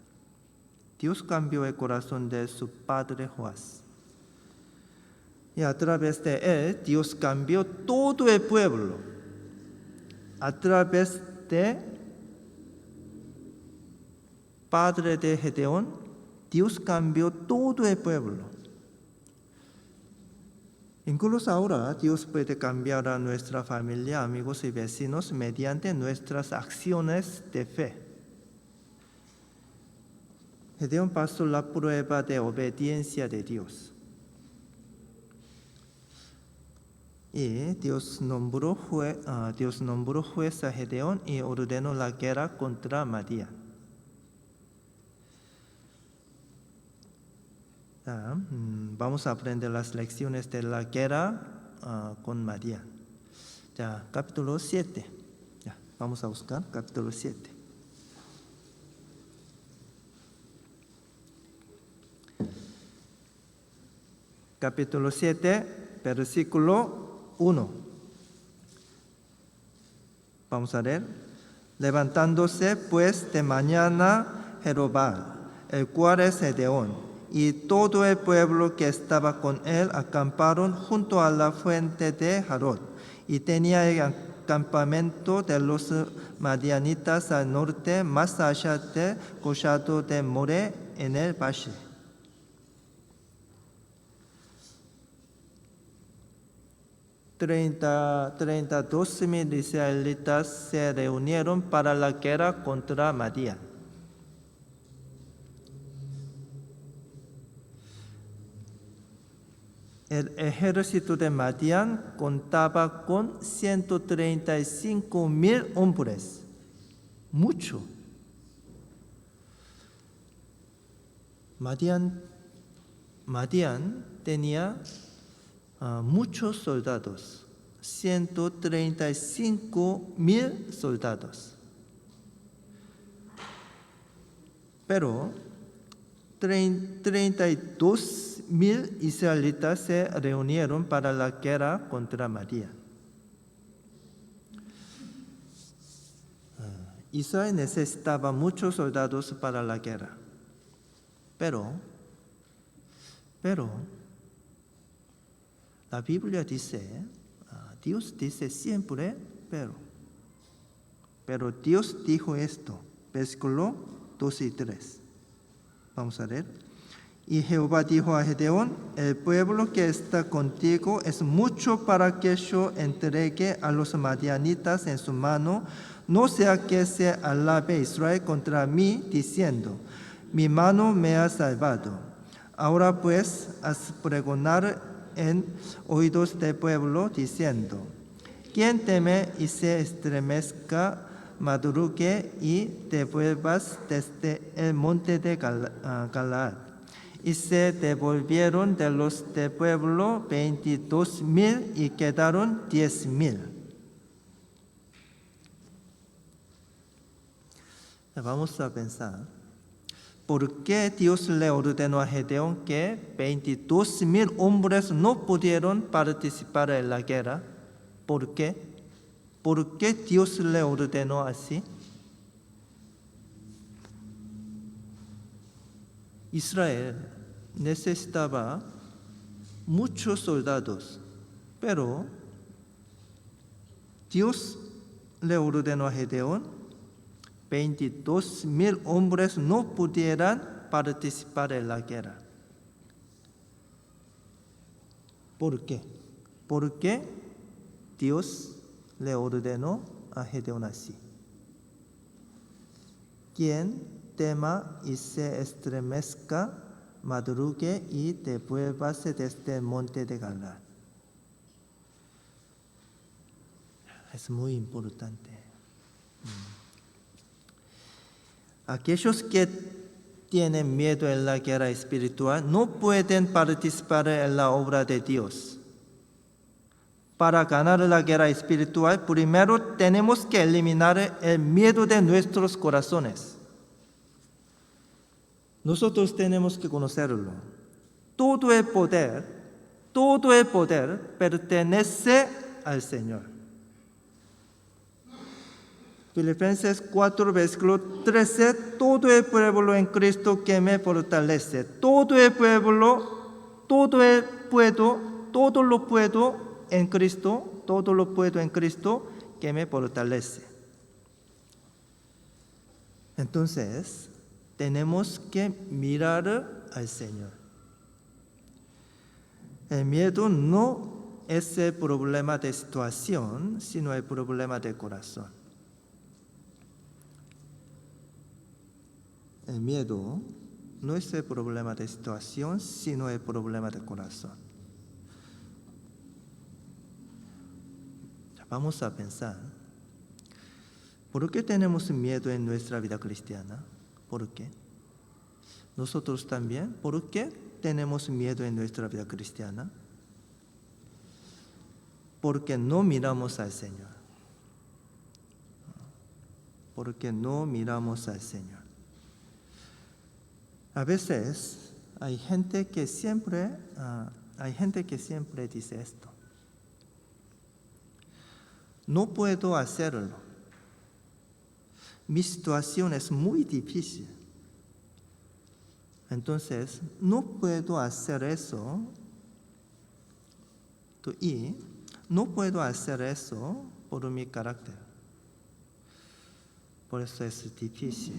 [SPEAKER 1] Dios cambió el corazón de su padre Joás. Y a través de él, Dios cambió todo el pueblo. A través de padre de Gedeón, Dios cambió todo el pueblo. Incluso ahora Dios puede cambiar a nuestra familia, amigos y vecinos mediante nuestras acciones de fe. Gedeón pasó la prueba de obediencia de Dios. Y Dios nombró juez a Gedeón y ordenó la guerra contra Madián. Vamos a aprender las lecciones de la guerra con Madián. Capítulo 7. Vamos a buscar capítulo 7. Capítulo 7, versículo 1. Vamos a leer. Levantándose pues de mañana Jerobbaal, el cual es Gedeón, y todo el pueblo que estaba con él acamparon junto a la fuente de Jarod, y tenía el campamento de los madianitas al norte, más allá del collado de More en el valle. 32,000 israelitas se reunieron para la guerra contra Madián. El ejército de Madián contaba con 135,000 hombres. Mucho. Madián tenía muchos soldados, 135,000 soldados. Pero 32,000 israelitas se reunieron para la guerra contra Madián. Israel necesitaba muchos soldados para la guerra. Pero la Biblia dice, Dios dice siempre, pero Dios dijo esto, versículo 2 y 3. Vamos a leer. Y Jehová dijo a Gedeón: el pueblo que está contigo es mucho para que yo entregue a los madianitas en su mano, no sea que se alabe Israel contra mí, diciendo: mi mano me ha salvado. Ahora pues, haz pregonar en oídos del pueblo, diciendo: quien teme y se estremezca, madrugue y te vuelvas desde el monte de Galaad. Y se devolvieron de los del pueblo 22,000 y quedaron 10,000. Vamos a pensar, ¿por qué Dios le ordenó a Gedeón que 22,000 hombres no pudieron participar en la guerra? ¿Por qué? ¿Por qué Dios le ordenó así? Israel necesitaba muchos soldados, pero Dios le ordenó a Gedeón 22,000 hombres no pudieran participar en la guerra. ¿Por qué? ¿Por qué Dios le ordenó a Gedeón así? Quien tema y se estremezca, madrugue y devuélvase desde el monte de Galaad. Es muy importante. Aquellos que tienen miedo en la guerra espiritual no pueden participar en la obra de Dios. Para ganar la guerra espiritual, primero tenemos que eliminar el miedo de nuestros corazones. Nosotros tenemos que conocerlo. Todo el poder pertenece al Señor. Filipenses 4, versículo 13, todo el pueblo en Cristo que me fortalece. Todo el pueblo, todo lo puedo en Cristo, todo lo puedo en Cristo que me fortalece. Entonces, tenemos que mirar al Señor. El miedo no es el problema de situación, sino el problema del corazón. El miedo no es el problema de situación, sino el problema del corazón. Vamos a pensar, ¿por qué tenemos miedo en nuestra vida cristiana? ¿Por qué? Nosotros también, ¿por qué tenemos miedo en nuestra vida cristiana? Porque no miramos al Señor. Porque no miramos al Señor. A veces hay gente que siempre dice esto: no puedo hacerlo. Mi situación es muy difícil. Entonces, no puedo hacer eso. Y no puedo hacer eso por mi carácter. Por eso es difícil,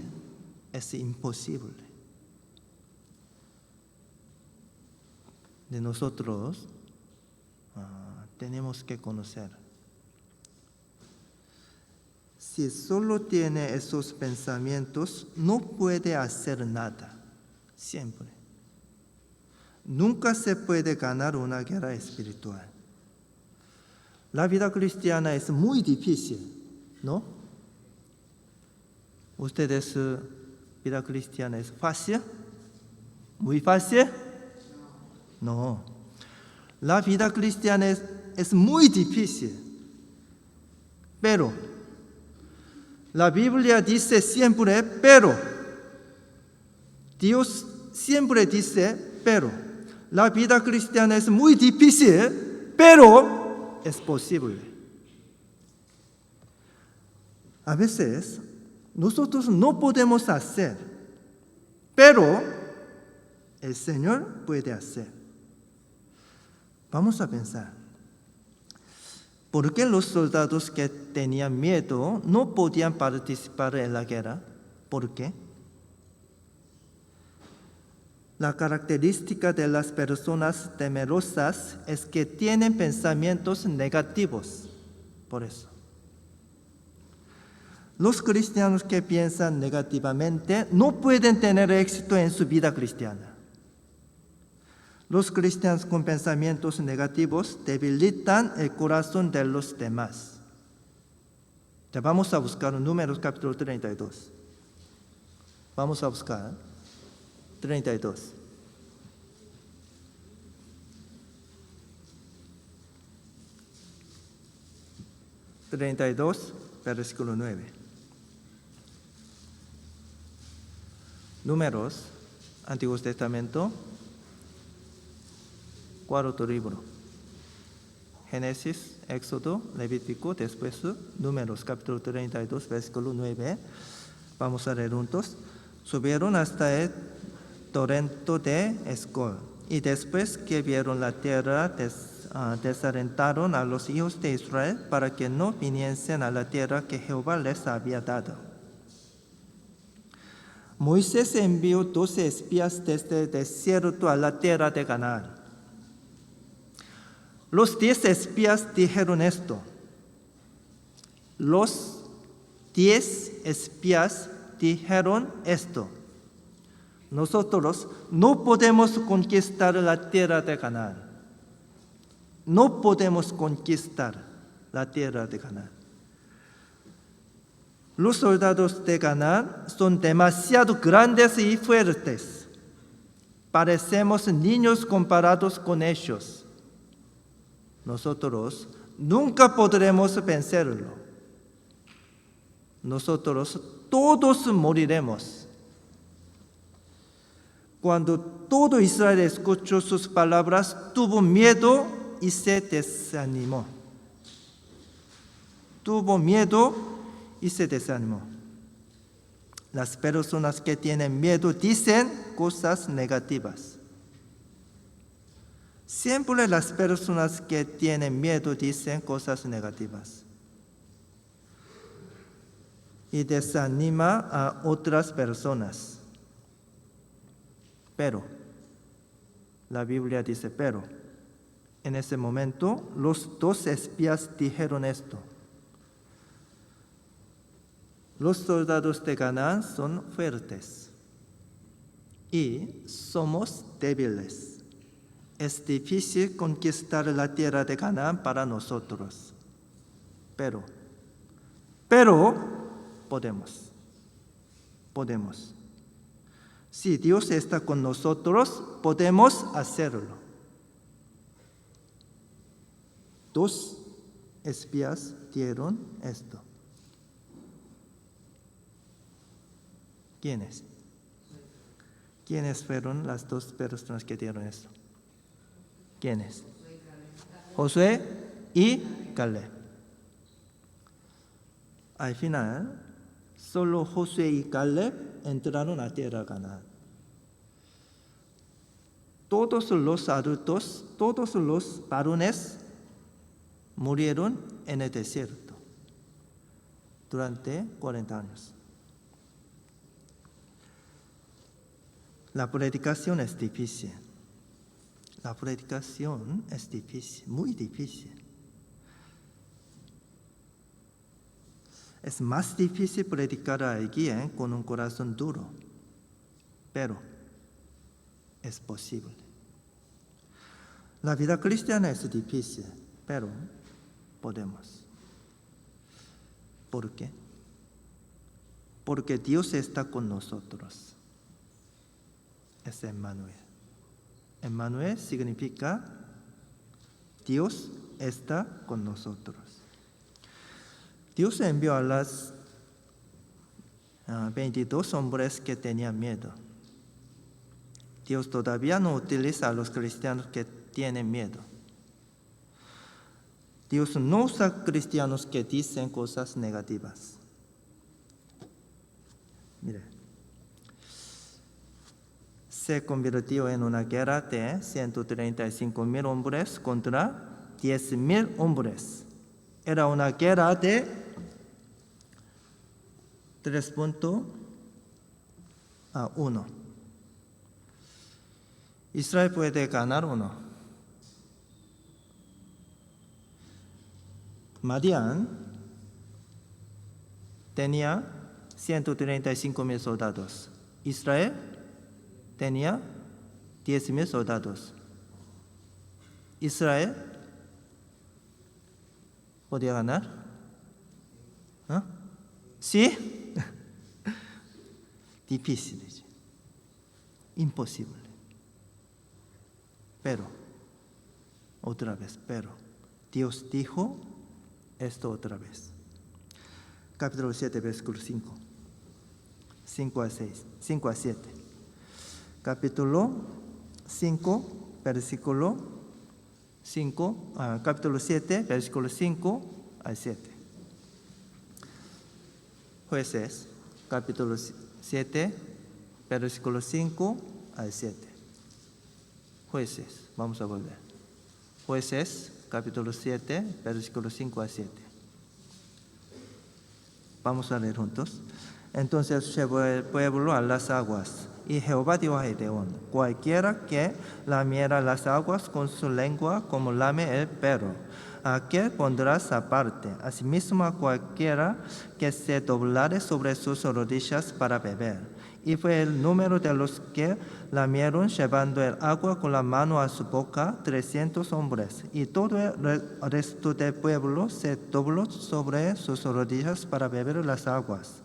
[SPEAKER 1] es imposible. De nosotros tenemos que conocer. Si solo tiene esos pensamientos, no puede hacer nada. Siempre. Nunca se puede ganar una guerra espiritual. La vida cristiana es muy difícil, ¿no? ¿Ustedes vida cristiana es fácil? ¿Muy fácil? No. La vida cristiana es muy difícil. Pero la Biblia dice siempre, pero. Dios siempre dice, pero. La vida cristiana es muy difícil, pero es posible. A veces nosotros no podemos hacer, pero el Señor puede hacer. Vamos a pensar. ¿Por qué los soldados que tenían miedo no podían participar en la guerra? ¿Por qué? La característica de las personas temerosas es que tienen pensamientos negativos. Por eso. Los cristianos que piensan negativamente no pueden tener éxito en su vida cristiana. Los cristianos con pensamientos negativos debilitan el corazón de los demás. Ya vamos a buscar Números capítulo 32. Vamos a buscar 32. Versículo 9. Números, Antiguo Testamento, cuarto libro. Génesis, Éxodo, Levítico, después Números, capítulo 32, versículo 9. Vamos a leer juntos. Subieron hasta el torrente de Escol, y después que vieron la tierra, desalentaron a los hijos de Israel para que no viniesen a la tierra que Jehová les había dado. Moisés envió 12 espías desde el desierto a la tierra de Canaán. Los 10 espías dijeron esto. Los 10 espías dijeron esto. Nosotros no podemos conquistar la tierra de Canaán. No podemos conquistar la tierra de Canaán. Los soldados de Canaán son demasiado grandes y fuertes. Parecemos niños comparados con ellos. Nosotros nunca podremos vencerlo. Nosotros todos moriremos. Cuando todo Israel escuchó sus palabras, tuvo miedo y se desanimó. Tuvo miedo y se desanimó. Las personas que tienen miedo dicen cosas negativas. Siempre las personas que tienen miedo dicen cosas negativas. Y desanima a otras personas. Pero, la Biblia dice pero. En ese momento, los 2 espías dijeron esto. Los soldados de Canaán son fuertes y somos débiles. Es difícil conquistar la tierra de Canaán para nosotros. Pero podemos. Si Dios está con nosotros, podemos hacerlo. 2 espías dieron esto. ¿Quiénes? ¿Quiénes fueron las 2 personas que dieron esto? ¿Quiénes? Josué y Caleb. Al final, solo Josué y Caleb entraron a tierra Canaán. Todos los adultos, todos los varones murieron en el desierto durante 40 años. La predicación es difícil. La predicación es difícil, muy difícil. Es más difícil predicar a alguien con un corazón duro, pero es posible. La vida cristiana es difícil, pero podemos. ¿Por qué? Porque Dios está con nosotros. es Emmanuel. Emmanuel significa Dios está con nosotros. Dios envió a las 22 hombres que tenían miedo. Dios todavía no utiliza a los cristianos que tienen miedo. Dios no usa cristianos que dicen cosas negativas. Mire, se convirtió en una guerra de 135,000 hombres contra 10,000 hombres. Era una guerra de 3.1. Israel puede ganar o no. Madián tenía 135,000 soldados. Israel tenía 10,000 soldados. Israel podía ganar. ¿Sí? Difícil, imposible. Pero, Dios dijo esto otra vez. Capítulo 7, versículo 5. 5 a 7. Capítulo 5, versículo 5, capítulo 7, versículo 5 al 7. Jueces, capítulo 7, versículo 5 al 7. Jueces, vamos a volver. Jueces, capítulo 7, versículo 5 al 7. Vamos a leer juntos. Entonces llevó el pueblo a las aguas, y Jehová dijo a Gedeón: cualquiera que lamiera las aguas con su lengua como lame el perro, a aquel pondrás aparte. Asimismo a cualquiera que se doblare sobre sus rodillas para beber. Y fue el número de los que lamieron llevando el agua con la mano a su boca 300 hombres. Y todo el resto del pueblo se dobló sobre sus rodillas para beber las aguas.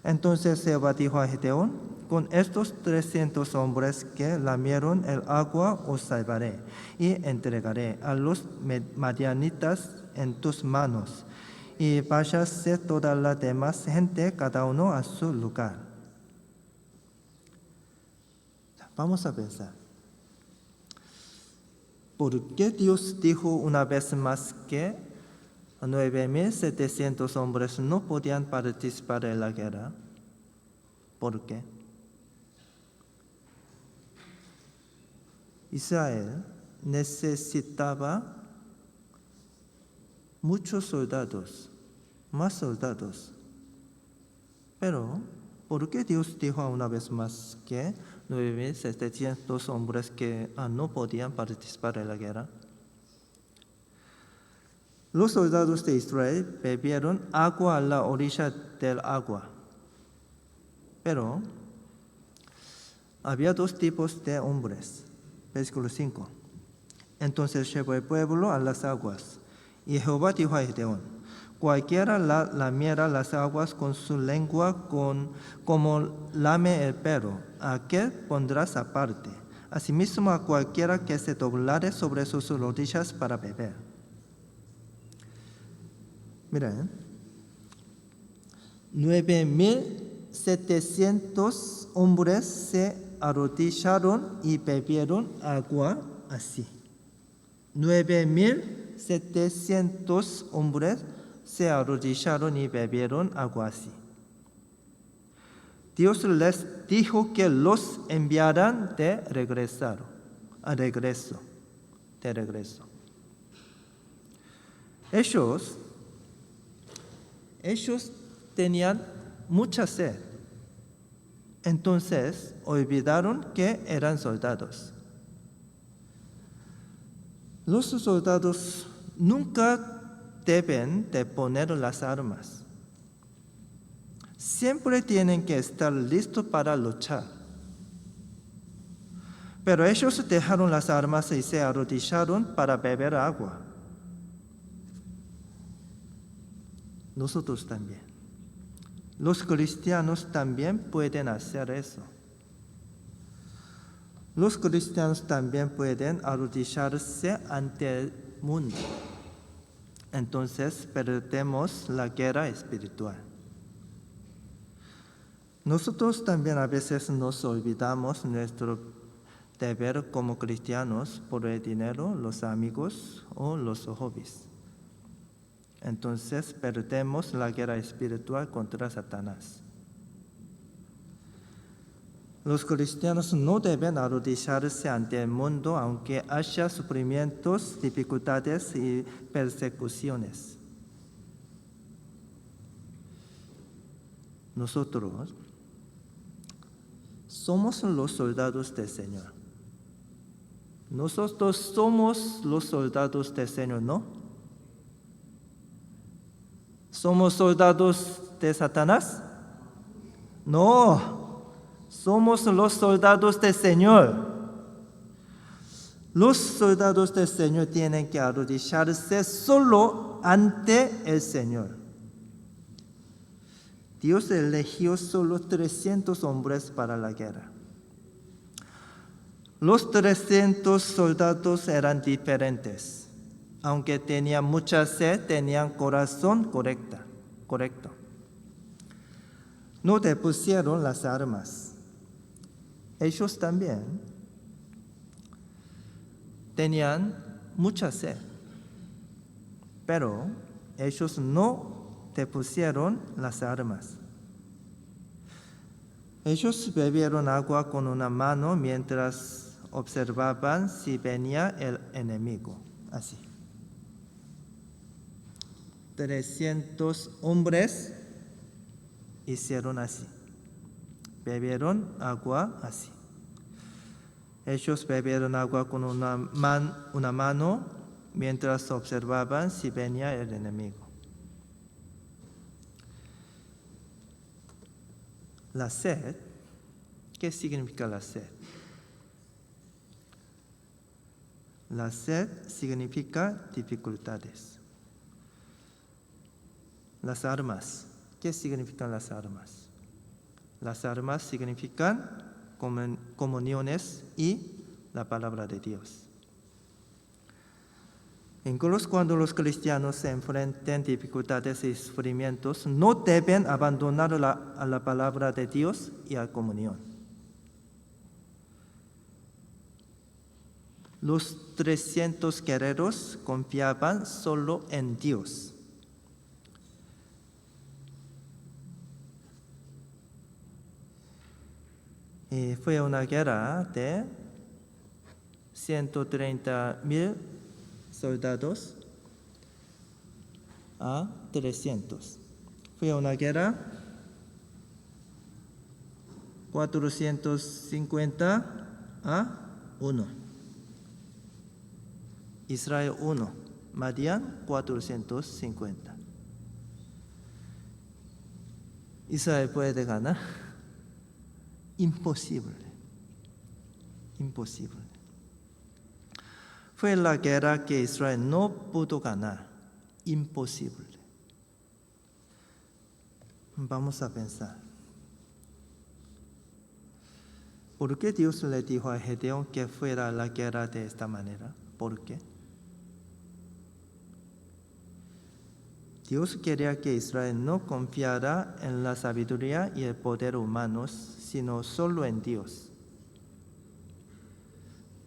[SPEAKER 1] Entonces Jehová dijo a Gedeón: con estos 300 hombres que lamieron el agua os salvaré, y entregaré a los madianitas en tus manos, y váyase toda la demás gente, cada uno a su lugar. Vamos a pensar. ¿Por qué Dios dijo una vez más que 9,700 hombres no podían participar en la guerra? ¿Por qué? Israel necesitaba muchos soldados, más soldados. Pero, ¿por qué Dios dijo una vez más que 9,700 hombres que no podían participar en la guerra? Los soldados de Israel bebieron agua a la orilla del agua. Pero había dos tipos de hombres. Versículo 5. Entonces llevó el pueblo a las aguas, y Jehová dijo a Gedeón: cualquiera lamiera las aguas con su lengua como lame el perro, a aquel pondrás aparte. Asimismo a cualquiera que se doblare sobre sus rodillas para beber. Miren, 9,700 hombres se arrodillaron y bebieron agua así. 9,700 hombres se arrodillaron y bebieron agua así. Dios les dijo que los enviaran de regreso. Ellos tenían mucha sed. Entonces olvidaron que eran soldados. Los soldados nunca deben de poner las armas. Siempre tienen que estar listos para luchar. Pero ellos dejaron las armas y se arrodillaron para beber agua. Nosotros también. Los cristianos también pueden hacer eso. Los cristianos también pueden arrodillarse ante el mundo. Entonces perdemos la guerra espiritual. Nosotros también a veces nos olvidamos nuestro deber como cristianos por el dinero, los amigos o los hobbies. Entonces perdemos la guerra espiritual contra Satanás. Los cristianos no deben arrodillarse ante el mundo aunque haya sufrimientos, dificultades y persecuciones. Nosotros somos los soldados del Señor. Nosotros somos los soldados del Señor, ¿no? ¿Somos soldados de Satanás? No. Somos los soldados del Señor. Los soldados del Señor tienen que arrodillarse solo ante el Señor. Dios eligió solo 300 hombres para la guerra. Los 300 soldados eran diferentes. Aunque tenían mucha sed, tenían corazón correcto. No depusieron las armas. Ellos también tenían mucha sed, pero ellos no depusieron las armas. Ellos bebieron agua con una mano mientras observaban si venía el enemigo. Así. 300 hombres hicieron así. Bebieron agua así. Ellos bebieron agua con una mano mientras observaban si venía el enemigo. La sed, ¿qué significa la sed? La sed significa dificultades. Las armas, ¿qué significan las armas? Las armas significan comuniones y la palabra de Dios. Incluso cuando los cristianos se enfrenten dificultades y sufrimientos, no deben abandonar a la palabra de Dios y a comunión. Los 300 guerreros confiaban solo en Dios. Fue una guerra de 130,000 soldados a 300. Fue una guerra 450 a 1. Israel 1, Madián 450. ¿Israel puede ganar? Imposible. Fue la guerra que Israel no pudo ganar. Imposible. Vamos a pensar. ¿Por qué Dios le dijo a Gedeón que fuera la guerra de esta manera? ¿Por qué? Dios quería que Israel no confiara en la sabiduría y el poder humanos, sino solo en Dios.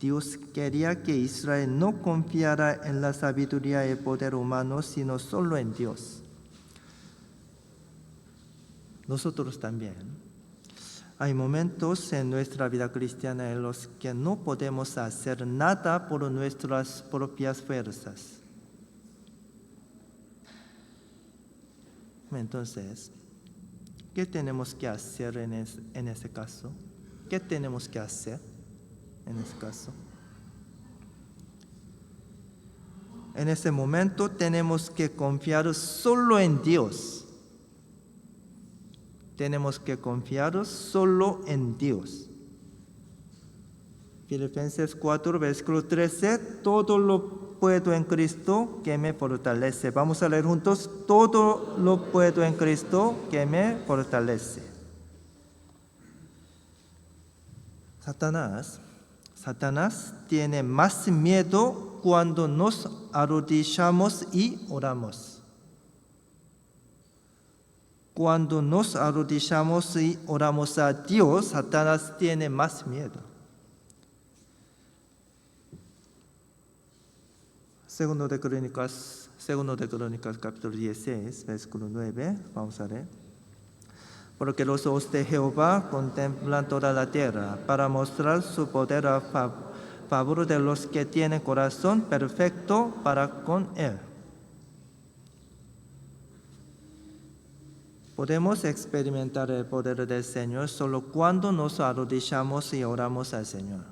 [SPEAKER 1] Dios quería que Israel no confiara en la sabiduría y el poder humanos, sino solo en Dios. Nosotros también. Hay momentos en nuestra vida cristiana en los que no podemos hacer nada por nuestras propias fuerzas. Entonces, ¿qué tenemos que hacer en ese caso? ¿Qué tenemos que hacer en ese caso? En ese momento tenemos que confiar solo en Dios. Tenemos que confiar solo en Dios. Filipenses 4, versículo 13, todo lo puedo en Cristo que me fortalece. Vamos a leer juntos, todo lo puedo en Cristo que me fortalece. Satanás Satanás tiene más miedo cuando nos arrodillamos y oramos. Cuando nos arrodillamos y oramos a Dios, Satanás tiene más miedo. Segundo de Crónicas capítulo 16, versículo 9, vamos a leer. Porque los ojos de Jehová contemplan toda la tierra para mostrar su poder a favor de los que tienen corazón perfecto para con Él. Podemos experimentar el poder del Señor solo cuando nos arrodillamos y oramos al Señor.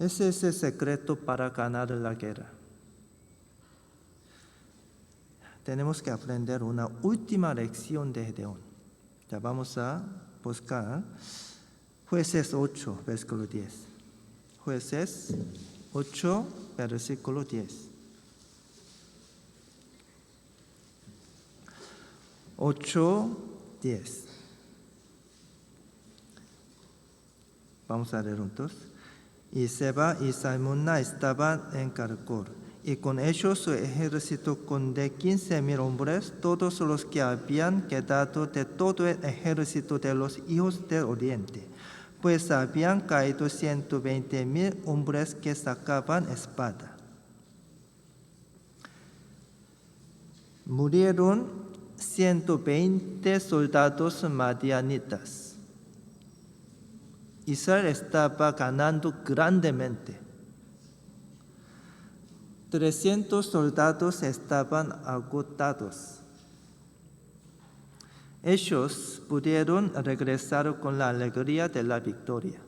[SPEAKER 1] Ese es el secreto para ganar la guerra. Tenemos que aprender una última lección de Gedeón. Ya vamos a buscar Jueces 8, versículo 10. Jueces 8, versículo 10. 8, 10. Vamos a leer juntos. Y Seba y Salmuna estaban en Carcor, y con ellos su ejército con de 15,000 hombres, todos los que habían quedado de todo el ejército de los hijos del oriente, pues habían caído 120,000 hombres que sacaban espada. Murieron 120 soldados madianitas. Israel estaba ganando grandemente. 300 soldados estaban agotados. Ellos pudieron regresar con la alegría de la victoria.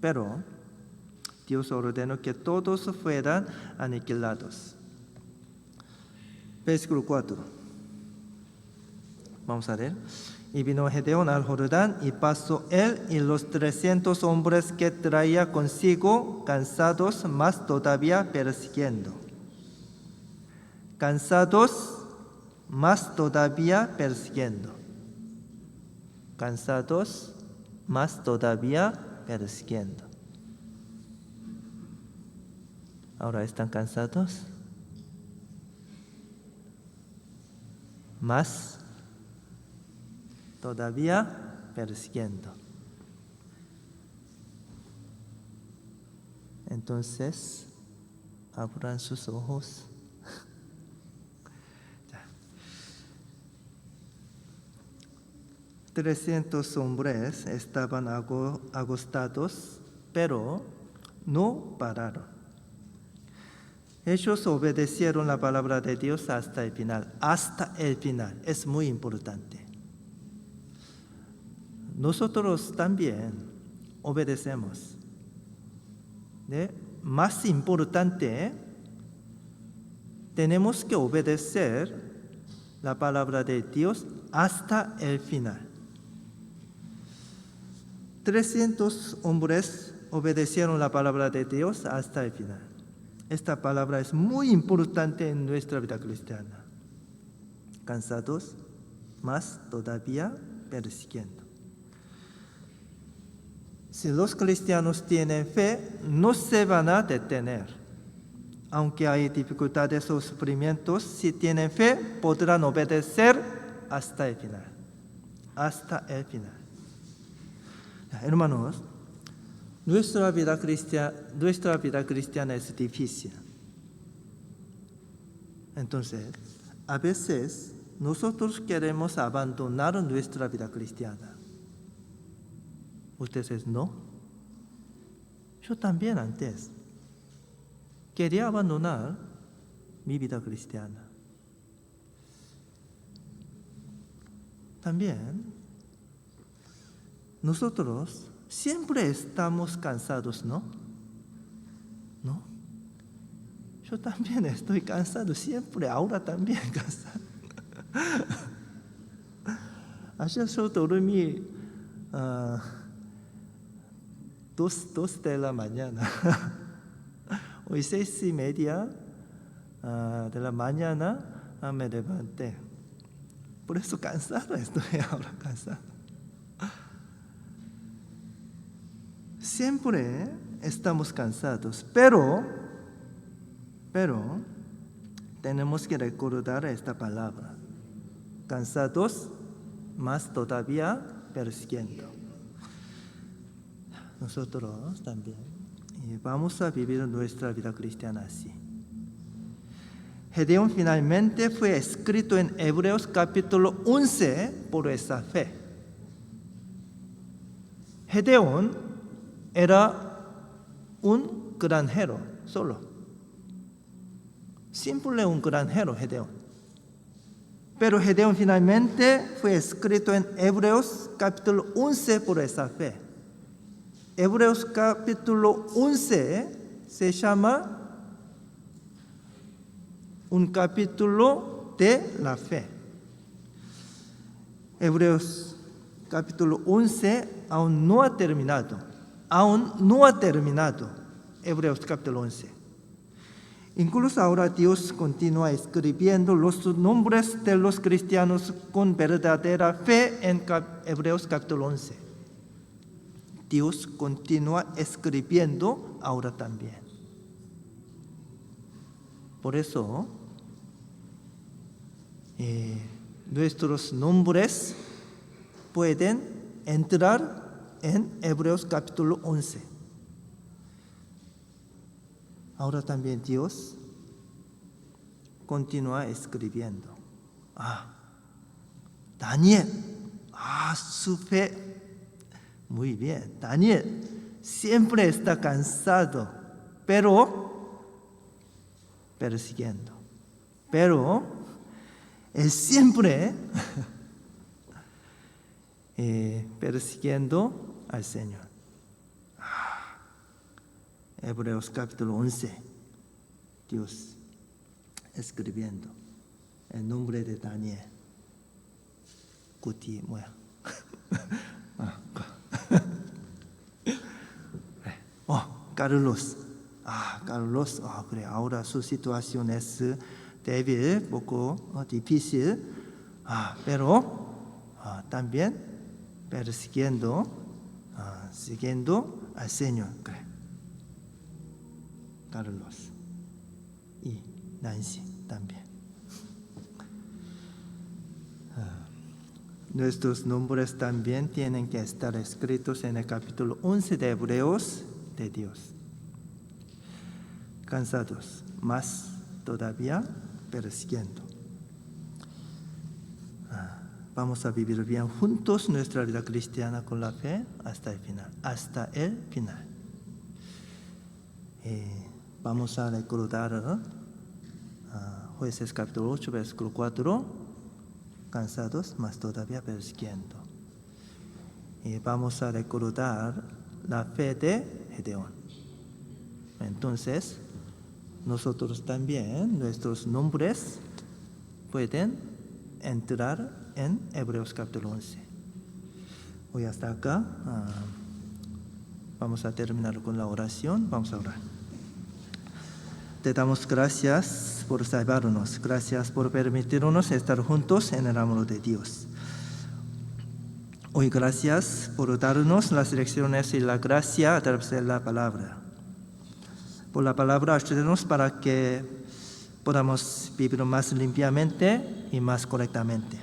[SPEAKER 1] Pero Dios ordenó que todos fueran aniquilados. Versículo 4. Vamos a leer. Y vino Gedeón al Jordán, y pasó él y los 300 hombres que traía consigo, cansados, más todavía persiguiendo. Cansados, más todavía persiguiendo. Cansados, más todavía persiguiendo. ¿Ahora están cansados? Más todavía persiguiendo. Entonces, abran sus ojos. 300 hombres estaban agotados, pero no pararon. Ellos obedecieron la palabra de Dios hasta el final. Hasta el final. Es muy importante. Nosotros también obedecemos. Más importante, tenemos que obedecer la palabra de Dios hasta el final. 300 hombres obedecieron la palabra de Dios hasta el final. Esta palabra es muy importante en nuestra vida cristiana. Cansados, más todavía persiguiendo. Si los cristianos tienen fe, no se van a detener. Aunque hay dificultades o sufrimientos, si tienen fe, podrán obedecer hasta el final. Hasta el final. Hermanos, nuestra vida cristiana es difícil. Entonces, a veces nosotros queremos abandonar nuestra vida cristiana. Ustedes no. Yo también antes quería abandonar mi vida cristiana. También nosotros siempre estamos cansados, ¿no? ¿No? Yo también estoy cansado siempre, ahora también cansado. Ayer yo dormí 2 de la mañana. Hoy 6:30 de la mañana me levanté. Por eso cansado estoy ahora, cansado. siempre estamos cansados, pero tenemos que recordar esta palabra. Cansados, más todavía persiguiendo. Nosotros también vamos a vivir nuestra vida cristiana así. Gedeón finalmente fue escrito en Hebreos capítulo 11 por esa fe. Gedeón era un granjero solo. Simple un granjero, Gedeón. Pero Gedeón finalmente fue escrito en Hebreos capítulo 11 por esa fe. Hebreos capítulo 11 se llama un capítulo de la fe. Hebreos capítulo 11 aún no ha terminado. Hebreos capítulo 11. Incluso ahora Dios continúa escribiendo los nombres de los cristianos con verdadera fe en Hebreos capítulo 11. Dios continúa escribiendo ahora también. Por eso, nuestros nombres pueden entrar en Hebreos capítulo 11. Ahora también Dios continúa escribiendo. Daniel, su fe. Muy bien, Daniel siempre está cansado, pero persiguiendo. Pero él siempre persiguiendo al Señor. Hebreos capítulo 11, Dios escribiendo el nombre de Daniel. Guti, 뭐야? Carlos. Carlos, 그래. Ahora su situación es débil, poco difícil, pero también persiguiendo, siguiendo al Señor. 그래. Carlos y Nancy también. Nuestros nombres también tienen que estar escritos en el capítulo 11 de Hebreos de Dios. Cansados, más todavía persiguiendo. Vamos a vivir bien juntos nuestra vida cristiana con la fe hasta el final. Vamos a recordar Jueces capítulo 8, versículo 4, cansados, más todavía persiguiendo. Vamos a recordar la fe de Gedeón. Entonces, nosotros también, nuestros nombres pueden entrar en Hebreos capítulo 11. Hoy hasta acá. Vamos a terminar con la oración. Vamos a orar. Te damos gracias por salvarnos. Gracias por permitirnos estar juntos en el amor de Dios. Hoy gracias por darnos las lecciones y la gracia a través de la palabra. Por la palabra, ayúdanos para que podamos vivir más limpiamente y más correctamente.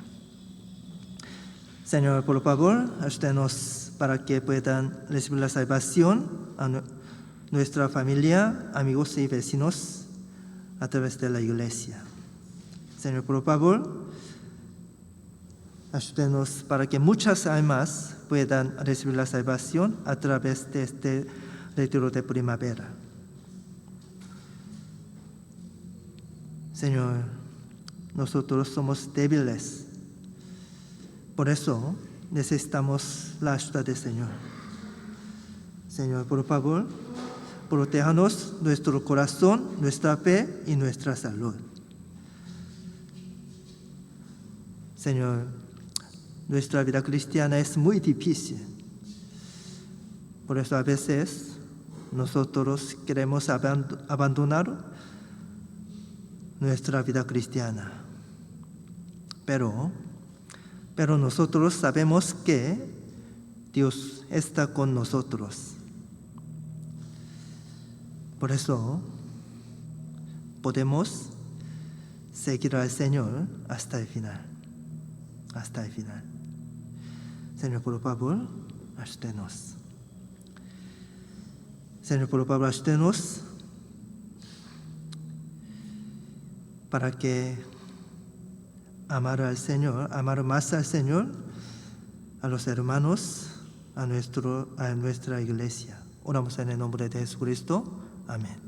[SPEAKER 1] Señor, por favor, ayúdanos para que puedan recibir la salvación a nuestra familia, amigos y vecinos a través de la iglesia. Señor, por favor, ayúdenos para que muchas almas puedan recibir la salvación a través de este retiro de primavera. Señor, nosotros somos débiles. Por eso necesitamos la ayuda del Señor. Señor, por favor, protéjanos nuestro corazón, nuestra fe y nuestra salud. Señor, nuestra vida cristiana es muy difícil. Por eso a veces nosotros queremos abandonar nuestra vida cristiana. Pero nosotros sabemos que Dios está con nosotros. Por eso podemos seguir al Señor hasta el final. Hasta el final. Señor, por favor, ayúdenos. Señor, por favor, ayúdenos para que amar al Señor, amar más al Señor, a los hermanos, a nuestra iglesia. Oramos en el nombre de Jesucristo. Amén.